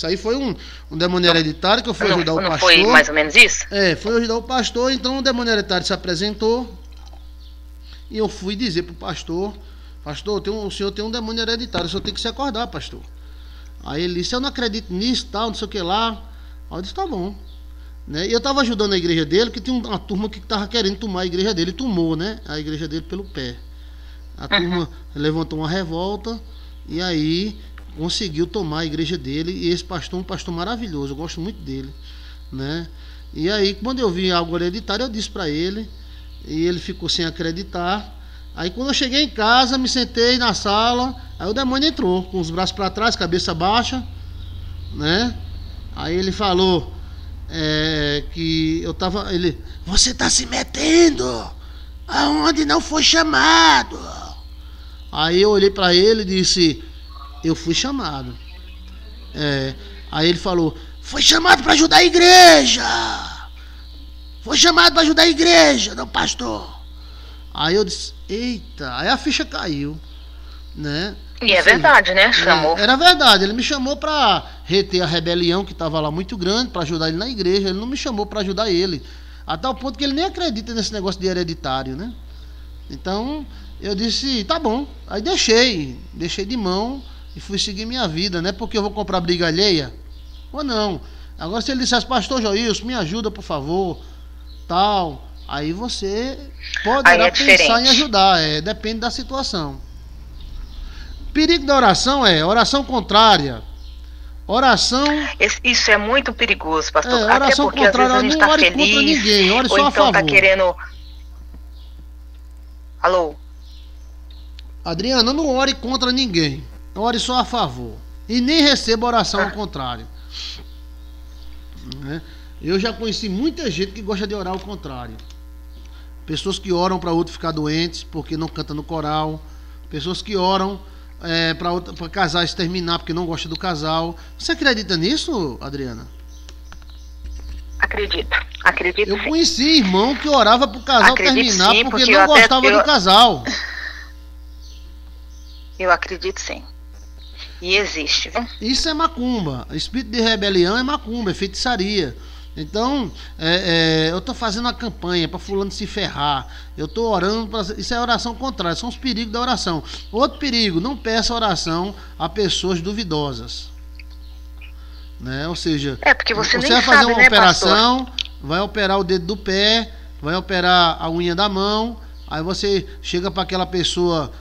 aí foi um demônio hereditário que eu fui ajudar o pastor. Não foi mais ou menos isso? Foi ajudar o pastor, então o demônio hereditário se apresentou e eu fui dizer pro pastor, o senhor tem um demônio hereditário, o senhor tem que se acordar, pastor. Aí ele disse, eu não acredito nisso, tal, não sei o que lá. Aí eu disse, tá bom. Né? E eu estava ajudando a igreja dele, que tinha uma turma que estava querendo tomar a igreja dele, tomou, né? A igreja dele pelo pé. A turma levantou uma revolta e aí conseguiu tomar a igreja dele. E esse pastor é um pastor maravilhoso, eu gosto muito dele, né? E aí, quando eu vi algo hereditário, eu disse para ele, e ele ficou sem acreditar. Aí, quando eu cheguei em casa, me sentei na sala, aí o demônio entrou, com os braços para trás, cabeça baixa, né? Aí ele falou que eu tava... você tá se metendo aonde não foi chamado. Aí eu olhei para ele e disse, eu fui chamado. Aí ele falou, foi chamado para ajudar a igreja. Foi chamado para ajudar a igreja, não pastor. Aí eu disse, eita, aí a ficha caiu, né? E é verdade, né? Chamou. Era verdade, ele me chamou para reter a rebelião que estava lá muito grande, para ajudar ele na igreja, ele não me chamou para ajudar ele, a tal ponto que ele nem acredita nesse negócio de hereditário, né? Então, eu disse, tá bom, aí deixei de mão e fui seguir minha vida, né? Porque eu vou comprar briga alheia? Ou não? Agora se ele dissesse, pastor Joilson, me ajuda por favor, tal, aí você poderá pensar em ajudar, depende da situação. Perigo da oração oração contrária. Oração... Isso é muito perigoso, pastor. Oração até porque contrária, às vezes a gente não tá ore feliz, contra ninguém, ore ou só a então favor. tá querendo... Alô? Adriana, não ore contra ninguém. Ore só a favor. E nem receba oração ao contrário. Eu já conheci muita gente que gosta de orar ao contrário. Pessoas que oram para outro ficar doentes porque não canta no coral. Pessoas que oram para casais terminar porque não gosta do casal. Você acredita nisso, Adriana? Acredito Eu sim. conheci irmão que orava para o casal terminar sim, porque não gostava do casal. Eu acredito sim. E existe, viu? Isso é macumba. Espírito de rebelião é macumba, é feitiçaria. Então, eu estou fazendo uma campanha para fulano se ferrar. Eu estou orando pra... Isso é oração contrária, são os perigos da oração. Outro perigo, não peça oração a pessoas duvidosas. Né? Ou seja, porque você nem vai fazer sabe, uma né, operação, pastor? Vai operar o dedo do pé, vai operar a unha da mão, aí você chega para aquela pessoa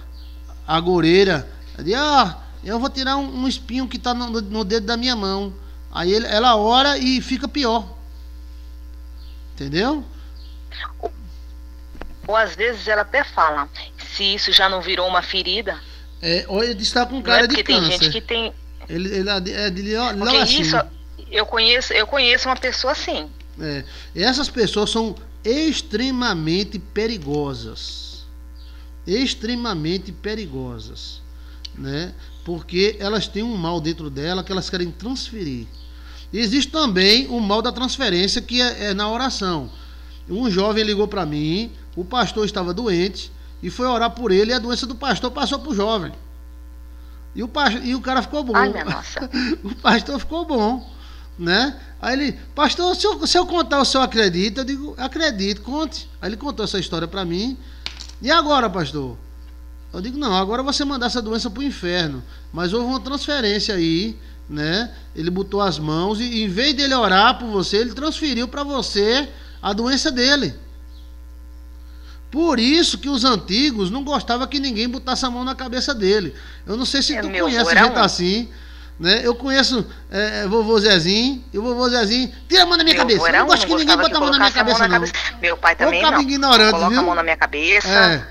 agoureira, diz, eu vou tirar um espinho que está no dedo da minha mão. Aí ela ora e fica pior. Entendeu? Ou às vezes ela até fala, se isso já não virou uma ferida. Ou ele está com cara de câncer. Tem gente que tem... Porque assim, isso, eu conheço uma pessoa assim. Essas pessoas são extremamente perigosas. Extremamente perigosas. Né? Porque elas têm um mal dentro dela que elas querem transferir. Existe também o mal da transferência, que é na oração. Um jovem ligou para mim, o pastor estava doente e foi orar por ele, e a doença do pastor passou para o jovem. E o cara ficou bom. Ai, minha nossa. O pastor ficou bom, né? Aí ele, pastor, se eu contar, o senhor acredita? Eu digo, acredito, conte. Aí ele contou essa história para mim. E agora, pastor? Eu digo, não, agora você mandar essa doença para o inferno. Mas houve uma transferência aí, né? Ele botou as mãos e em vez dele orar por você, ele transferiu para você a doença dele. Por isso que os antigos não gostavam que ninguém botasse a mão na cabeça dele. Eu não sei se tu conhece gente assim, né? Eu conheço vovô Zezinho, e o vovô Zezinho tira a mão na minha cabeça. Eu não gosto que ninguém bota a mão na minha cabeça, não. Meu pai também não. Ignorante, coloca viu? A mão na minha cabeça.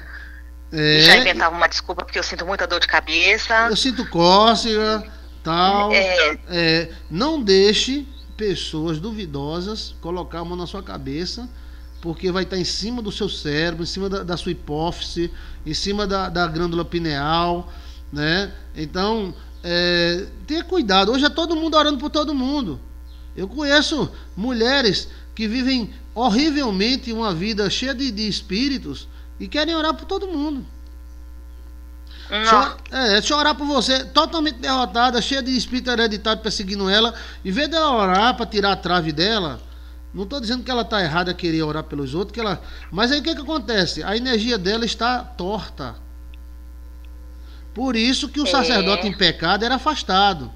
E já inventava uma desculpa porque eu sinto muita dor de cabeça. Eu sinto cócega, tal. Não deixe pessoas duvidosas colocar a mão na sua cabeça, porque vai estar em cima do seu cérebro, em cima da sua hipófise, em cima da glândula pineal, né? Então, tenha cuidado. Hoje é todo mundo orando por todo mundo. Eu conheço mulheres que vivem horrivelmente uma vida cheia de espíritos e querem orar por todo mundo. Deixa eu orar por você, totalmente derrotada, cheia de espírito hereditário perseguindo ela. Em vez dela orar para tirar a trave dela, não estou dizendo que ela está errada a querer orar pelos outros, mas aí o que acontece? A energia dela está torta. Por isso que o sacerdote em pecado era afastado.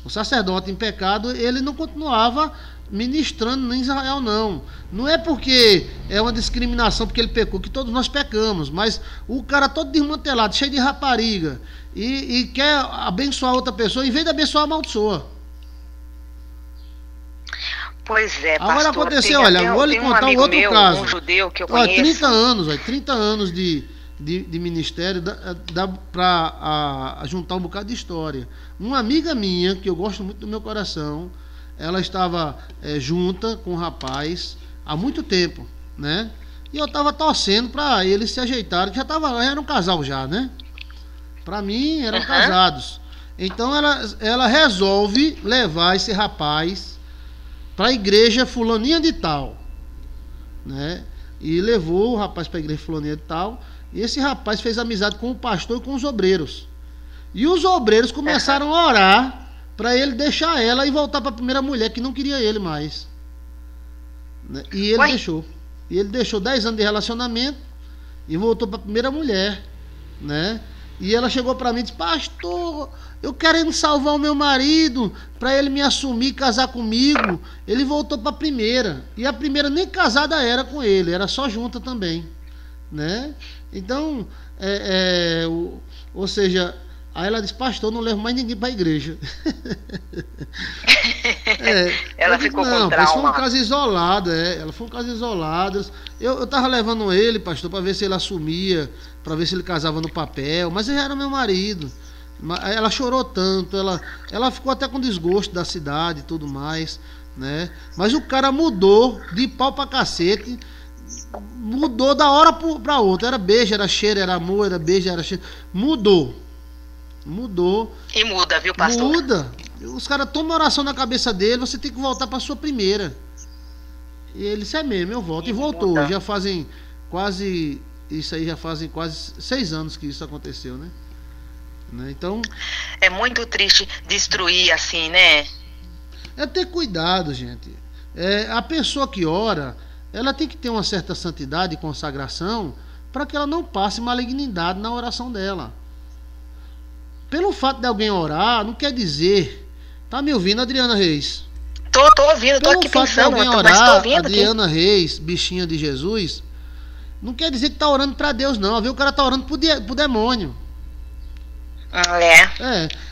O sacerdote em pecado, ele não continuava ministrando em Israel, não. Não é porque é uma discriminação porque ele pecou, que todos nós pecamos, mas o cara todo desmantelado, cheio de rapariga, e quer abençoar outra pessoa, em vez de abençoar, amaldiçoa. Pois é, pastor. Agora aconteceu, olha, vou lhe contar um outro caso. Um judeu que eu conheço. 30 anos de ministério, dá para juntar um bocado de história. Uma amiga minha, que eu gosto muito do meu coração, ela estava junta com um rapaz há muito tempo, né? E eu estava torcendo para eles se ajeitarem, que já era um casal já, né? Para mim, eram casados. Então, ela resolve levar esse rapaz para a igreja fulaninha de tal, né? E levou o rapaz para a igreja fulaninha de tal, e esse rapaz fez amizade com o pastor e com os obreiros. E os obreiros começaram a orar para ele deixar ela e voltar para a primeira mulher, que não queria ele mais. E ele deixou. E ele deixou 10 anos de relacionamento e voltou para a primeira mulher, né? E ela chegou para mim e disse, pastor, eu querendo salvar o meu marido, para ele me assumir, casar comigo. Ele voltou para a primeira. E a primeira nem casada era com ele, era só junta também, né? Então, ou seja, aí ela disse, pastor, não levo mais ninguém para a igreja. Ela ficou com trauma. Foi um caso isolado, ela foi um caso isolado. Eu tava levando ele, pastor, para ver se ele assumia, para ver se ele casava no papel, mas ele era meu marido. Ela chorou tanto, ela ficou até com desgosto da cidade e tudo mais, né? Mas o cara mudou de pau pra cacete, mudou da hora pra outra. Era beijo, era cheiro, era amor, era beijo, era cheiro. Mudou. E muda, viu, pastor? Muda. Os caras tomam oração na cabeça dele, você tem que voltar pra sua primeira. E ele disse, mesmo, eu volto. E voltou. Muda. Já fazem quase 6 anos que isso aconteceu, né? Então, é muito triste destruir assim, né? É ter cuidado, gente. A pessoa que ora, ela tem que ter uma certa santidade e consagração para que ela não passe malignidade na oração dela. Pelo fato de alguém orar, não quer dizer... Tá me ouvindo, Adriana Reis? Tô ouvindo, tô aqui pensando, mas tô ouvindo. Adriana Reis, bichinha de Jesus, não quer dizer que tá orando para Deus, não. Viu? O cara tá orando pro demônio.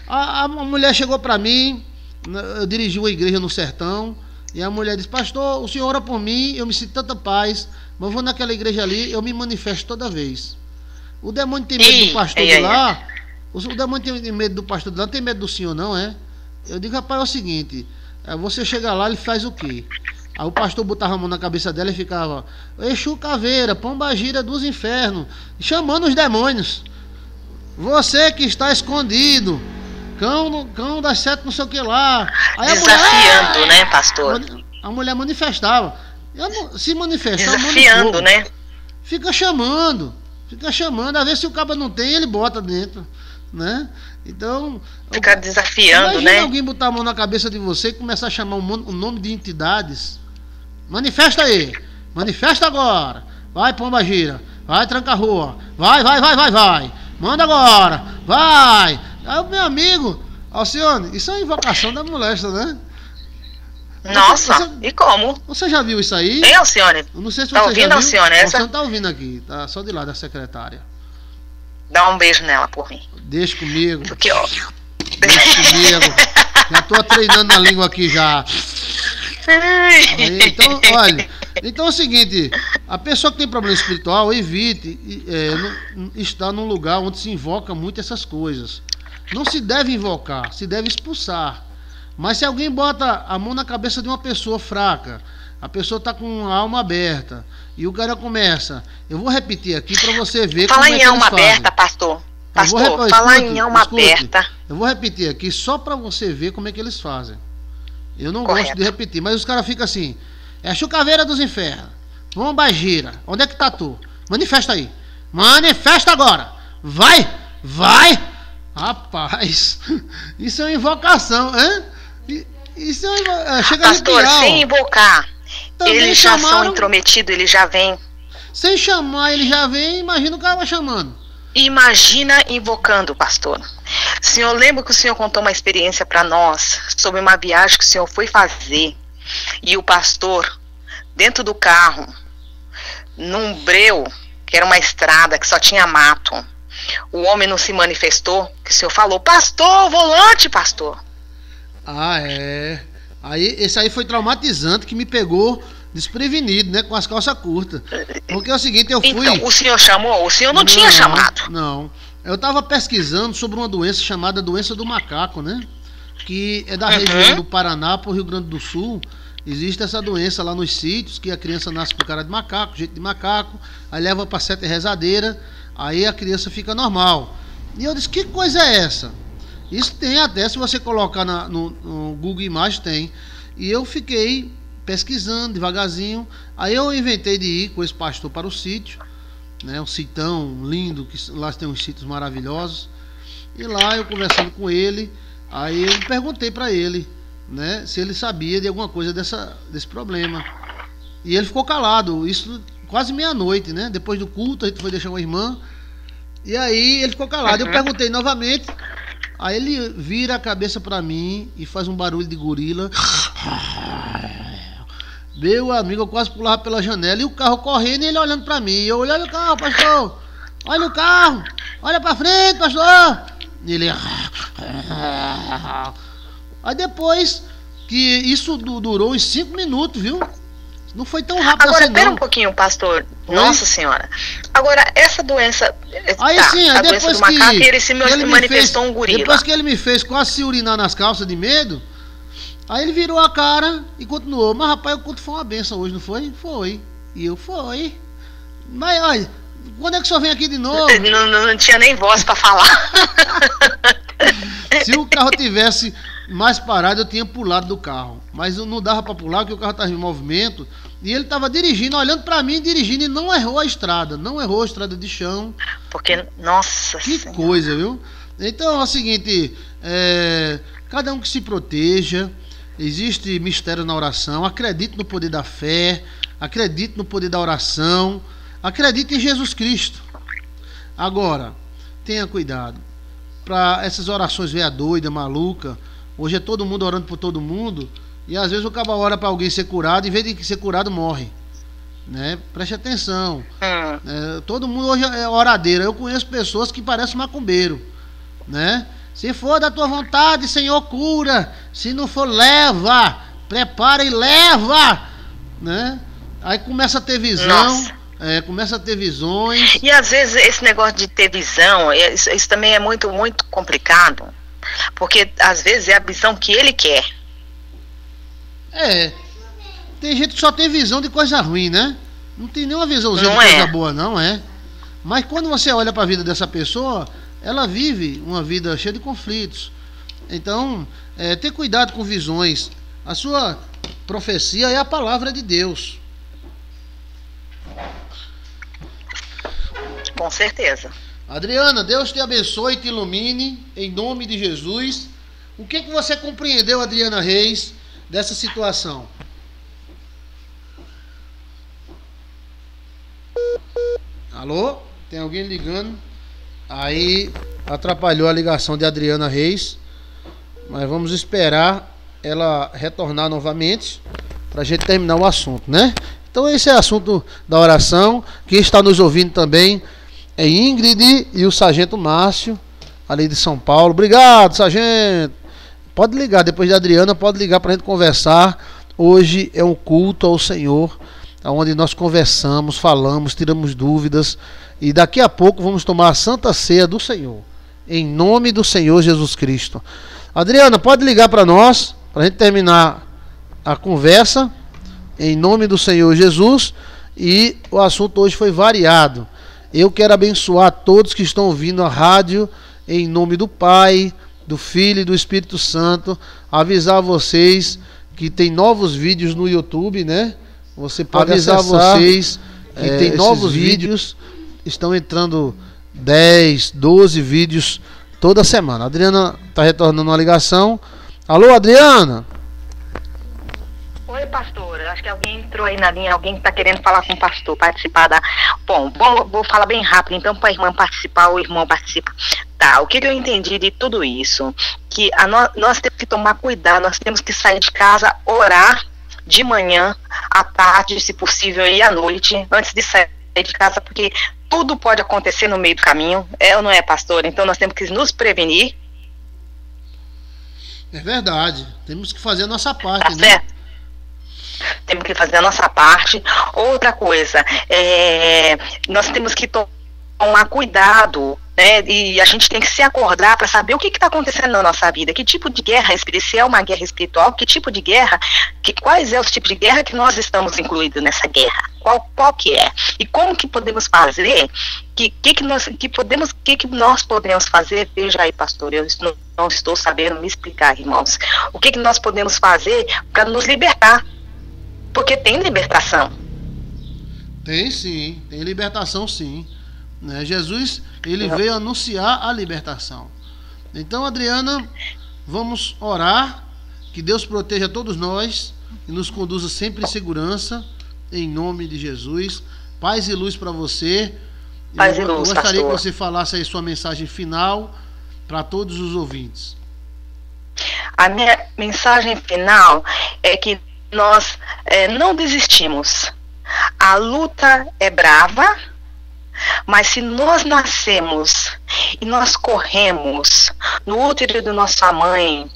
A mulher chegou para mim, eu dirigi uma igreja no sertão, e a mulher disse: pastor, o senhor ora por mim, eu me sinto tanta paz, mas eu vou naquela igreja ali, eu me manifesto toda vez. O demônio tem medo do pastor de lá. O demônio tem medo do pastor de lá, não tem medo do senhor, não, é? Eu digo: rapaz, é o seguinte, você chega lá, ele faz o quê? Aí o pastor botava a mão na cabeça dela e ficava: Exu Caveira, Pombagira dos infernos, chamando os demônios. Você que está escondido, cão das sete não sei o que lá. Aí desafiando, né, pastor? A mulher manifestava. Se manifestar, desafiando, né? Fica chamando. Às vezes, se o cabo não tem, ele bota dentro, né? Então, fica desafiando, imagina, né? Alguém botar a mão na cabeça de você e começar a chamar um nome de entidades. Manifesta aí. Manifesta agora. Vai, Pombagira. Vai, Tranca-Rua. Vai. Manda agora. Vai. Aí, meu amigo, Alcione, isso é uma invocação da moléstia, né? Nossa, e como? Você já viu isso aí? Tem, Alcione? Eu não sei se tá você ouvindo, já viu. Alcione? Essa... Alcione tá ouvindo aqui, tá só de lá da secretária. Dá um beijo nela por mim. Deixa comigo. Porque, ó... Deixa comigo. Já tô treinando a língua aqui já. Então, olha, então é o seguinte, a pessoa que tem problema espiritual, evite estar num lugar onde se invoca muito essas coisas. Não se deve invocar, se deve expulsar. Mas se alguém bota a mão na cabeça de uma pessoa fraca, a pessoa está com a alma aberta, e o cara começa, eu vou repetir aqui para você ver como é que eles fazem. Falar em alma aberta, pastor. Falar em alma aberta. Eu vou repetir aqui só para você ver como é que eles fazem. Eu não Correto. gosto de repetir, mas os caras ficam assim: é a Chucaveira dos Infernos, Pombagira, onde é que tá tu? Manifesta aí. Manifesta agora. Vai. Rapaz, isso é uma invocação, hein? Isso é uma invocação. Chega pastor, a sem invocar, também eles já são intrometidos, eles já vêm. Sem chamar, ele já vem, imagina o cara vai chamando. Imagina invocando, pastor. Senhor, lembra que o senhor contou uma experiência para nós sobre uma viagem que o senhor foi fazer e o pastor, dentro do carro, num breu, que era uma estrada que só tinha mato, o homem não se manifestou, que o senhor falou: pastor, volante, pastor. Ah, é. Esse aí foi traumatizante, que me pegou desprevenido, né, com as calças curtas. Porque é o seguinte, eu fui... Então, o senhor chamou? O senhor não tinha chamado. Não. Eu estava pesquisando sobre uma doença chamada doença do macaco, né? Que é da região do Paraná para o Rio Grande do Sul. Existe essa doença lá nos sítios, que a criança nasce com cara de macaco, jeito de macaco, aí leva para 7 rezadeira, aí a criança fica normal. E eu disse: que coisa é essa? Isso tem até, se você colocar no Google Imagens, tem. E eu fiquei pesquisando devagarzinho. Aí eu inventei de ir com esse pastor para o sítio, né, um sitão lindo, que lá tem uns sítios maravilhosos. E lá eu conversando com ele, aí eu perguntei para ele, né, se ele sabia de alguma coisa desse problema. E ele ficou calado, isso quase meia-noite, né? Depois do culto, a gente foi deixar uma irmã. E aí ele ficou calado. Eu perguntei novamente. Aí ele vira a cabeça para mim e faz um barulho de gorila. Meu amigo, eu quase pulava pela janela e o carro correndo e ele olhando para mim. Eu olhei o carro, pastor. Olha o carro. Olha para frente, pastor. E ele... Aí depois que isso durou uns 5 minutos, viu? Não foi tão rápido agora, assim, não. Agora, espera um pouquinho, pastor. Nossa Senhora. Agora, essa doença... Aí sim, aí depois do macaco, que ele se manifestou um gorila. Depois que ele me fez quase se urinar nas calças de medo, aí ele virou a cara e continuou. Mas, rapaz, o culto foi uma benção hoje, não foi? Foi. E eu fui. Mas, olha, quando é que o senhor vem aqui de novo? Não tinha nem voz para falar. Se o carro tivesse mais parado, eu tinha pulado do carro. Mas não dava para pular, porque o carro estava em movimento. E ele estava dirigindo, olhando para mim, dirigindo, e não errou a estrada. Não errou a estrada de chão. Porque, nossa Que Senhora. coisa, viu? Então é o seguinte, cada um que se proteja. existe mistério na oração. Acredite no poder da fé, acredite no poder da oração, acredite em Jesus Cristo. Agora, tenha cuidado. Para essas orações veia doida, maluca, hoje é todo mundo orando por todo mundo, e às vezes o cara ora para alguém ser curado, em vez de ser curado, morre. Né? Preste atenção. Todo mundo hoje é oradeira. Eu conheço pessoas que parecem macumbeiro, né? Se for da tua vontade, Senhor, cura. Se não for, leva. Prepara e leva, né? Aí começa a ter visão. Começa a ter visões. E às vezes esse negócio de ter visão, isso também é muito, muito complicado. Porque às vezes é a visão que ele quer. Tem gente que só tem visão de coisa ruim, né? Não tem nenhuma visãozinha de coisa boa, não é? Mas quando você olha para a vida dessa pessoa, ela vive uma vida cheia de conflitos. Então, ter cuidado com visões. A sua profecia é a palavra de Deus. Com certeza. Adriana, Deus te abençoe e te ilumine, em nome de Jesus. O que você compreendeu, Adriana Reis, dessa situação? Alô? Tem alguém ligando? Aí atrapalhou a ligação de Adriana Reis. Mas vamos esperar ela retornar novamente para a gente terminar o assunto, né? Então esse é o assunto da oração. Quem está nos ouvindo também é Ingrid e o Sargento Márcio, ali de São Paulo. Obrigado, Sargento. Pode ligar, depois de Adriana, pode ligar para a gente conversar. Hoje é um culto ao Senhor, onde nós conversamos, falamos, tiramos dúvidas. E daqui a pouco vamos tomar a Santa Ceia do Senhor, em nome do Senhor Jesus Cristo. Adriana, pode ligar para nós, para a gente terminar a conversa, em nome do Senhor Jesus. E o assunto hoje foi variado. Eu quero abençoar todos que estão ouvindo a rádio, em nome do Pai, do Filho e do Espírito Santo. Avisar vocês que tem novos vídeos no YouTube, né? Você pode avisar vocês que tem novos vídeos. Estão entrando 10, 12 vídeos toda semana. A Adriana está retornando uma ligação. Alô, Adriana? Oi, pastor. Acho que alguém entrou aí na linha. Alguém está querendo falar com o pastor, participar da... Bom, vou falar bem rápido, então, para a irmã participar, o irmão participa. Tá, o que eu entendi de tudo isso? Que nós temos que tomar cuidado, nós temos que sair de casa, orar de manhã, à tarde, se possível, e à noite, antes de sair de casa, porque tudo pode acontecer no meio do caminho, ou não é, pastor? Então nós temos que nos prevenir. É verdade, temos que fazer a nossa parte, tá, né? Certo? Temos que fazer a nossa parte. Outra coisa, nós temos que tomar cuidado, né? E a gente tem que se acordar para saber o que está acontecendo na nossa vida, que tipo de guerra espiritual, é uma guerra espiritual, que tipo de guerra, quais é os tipos de guerra que nós estamos incluídos nessa guerra, qual que é, e como que podemos fazer, que nós podemos fazer. Veja aí, pastor, eu não estou sabendo me explicar, irmãos, o que nós podemos fazer para nos libertar, porque tem libertação. Tem sim, tem libertação sim. Né? Jesus, ele veio anunciar a libertação. Então, Adriana, vamos orar, que Deus proteja todos nós e nos conduza sempre em segurança, em nome de Jesus. Paz e luz para você. Paz e luz, eu gostaria pastor, que você falasse aí sua mensagem final para todos os ouvintes. A minha mensagem final é que nós não desistimos. A luta é brava, mas se nós nascemos e nós corremos no útero da nossa mãe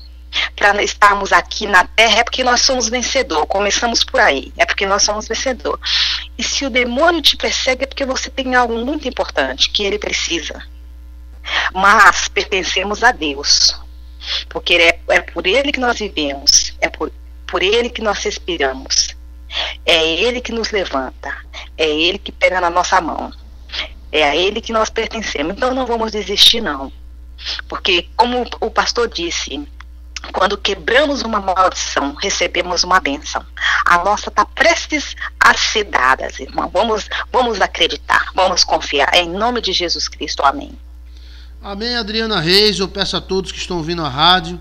para estarmos aqui na terra, é porque nós somos vencedor. Começamos por aí, é porque nós somos vencedor. E se o demônio te persegue, é porque você tem algo muito importante que ele precisa. Mas pertencemos a Deus, porque é por ele que nós vivemos, é por ele que nós respiramos, é ele que nos levanta, é ele que pega na nossa mão, é a ele que nós pertencemos. Então não vamos desistir, não, porque como o pastor disse, quando quebramos uma maldição, recebemos uma bênção. A nossa está prestes a ser dada, irmão. Vamos acreditar, vamos confiar, em nome de Jesus Cristo, amém. Amém, Adriana Reis. Eu peço a todos que estão ouvindo a rádio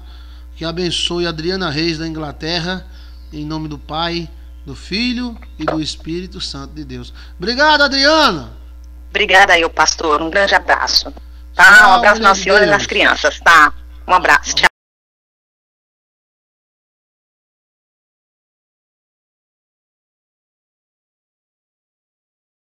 que abençoe a Adriana Reis da Inglaterra, em nome do Pai, do Filho e do Espírito Santo de Deus. Obrigado, Adriana. Obrigada aí, pastor. Um grande abraço. Tá? Um abraço na senhora e nas crianças, tá? Um abraço. Tchau.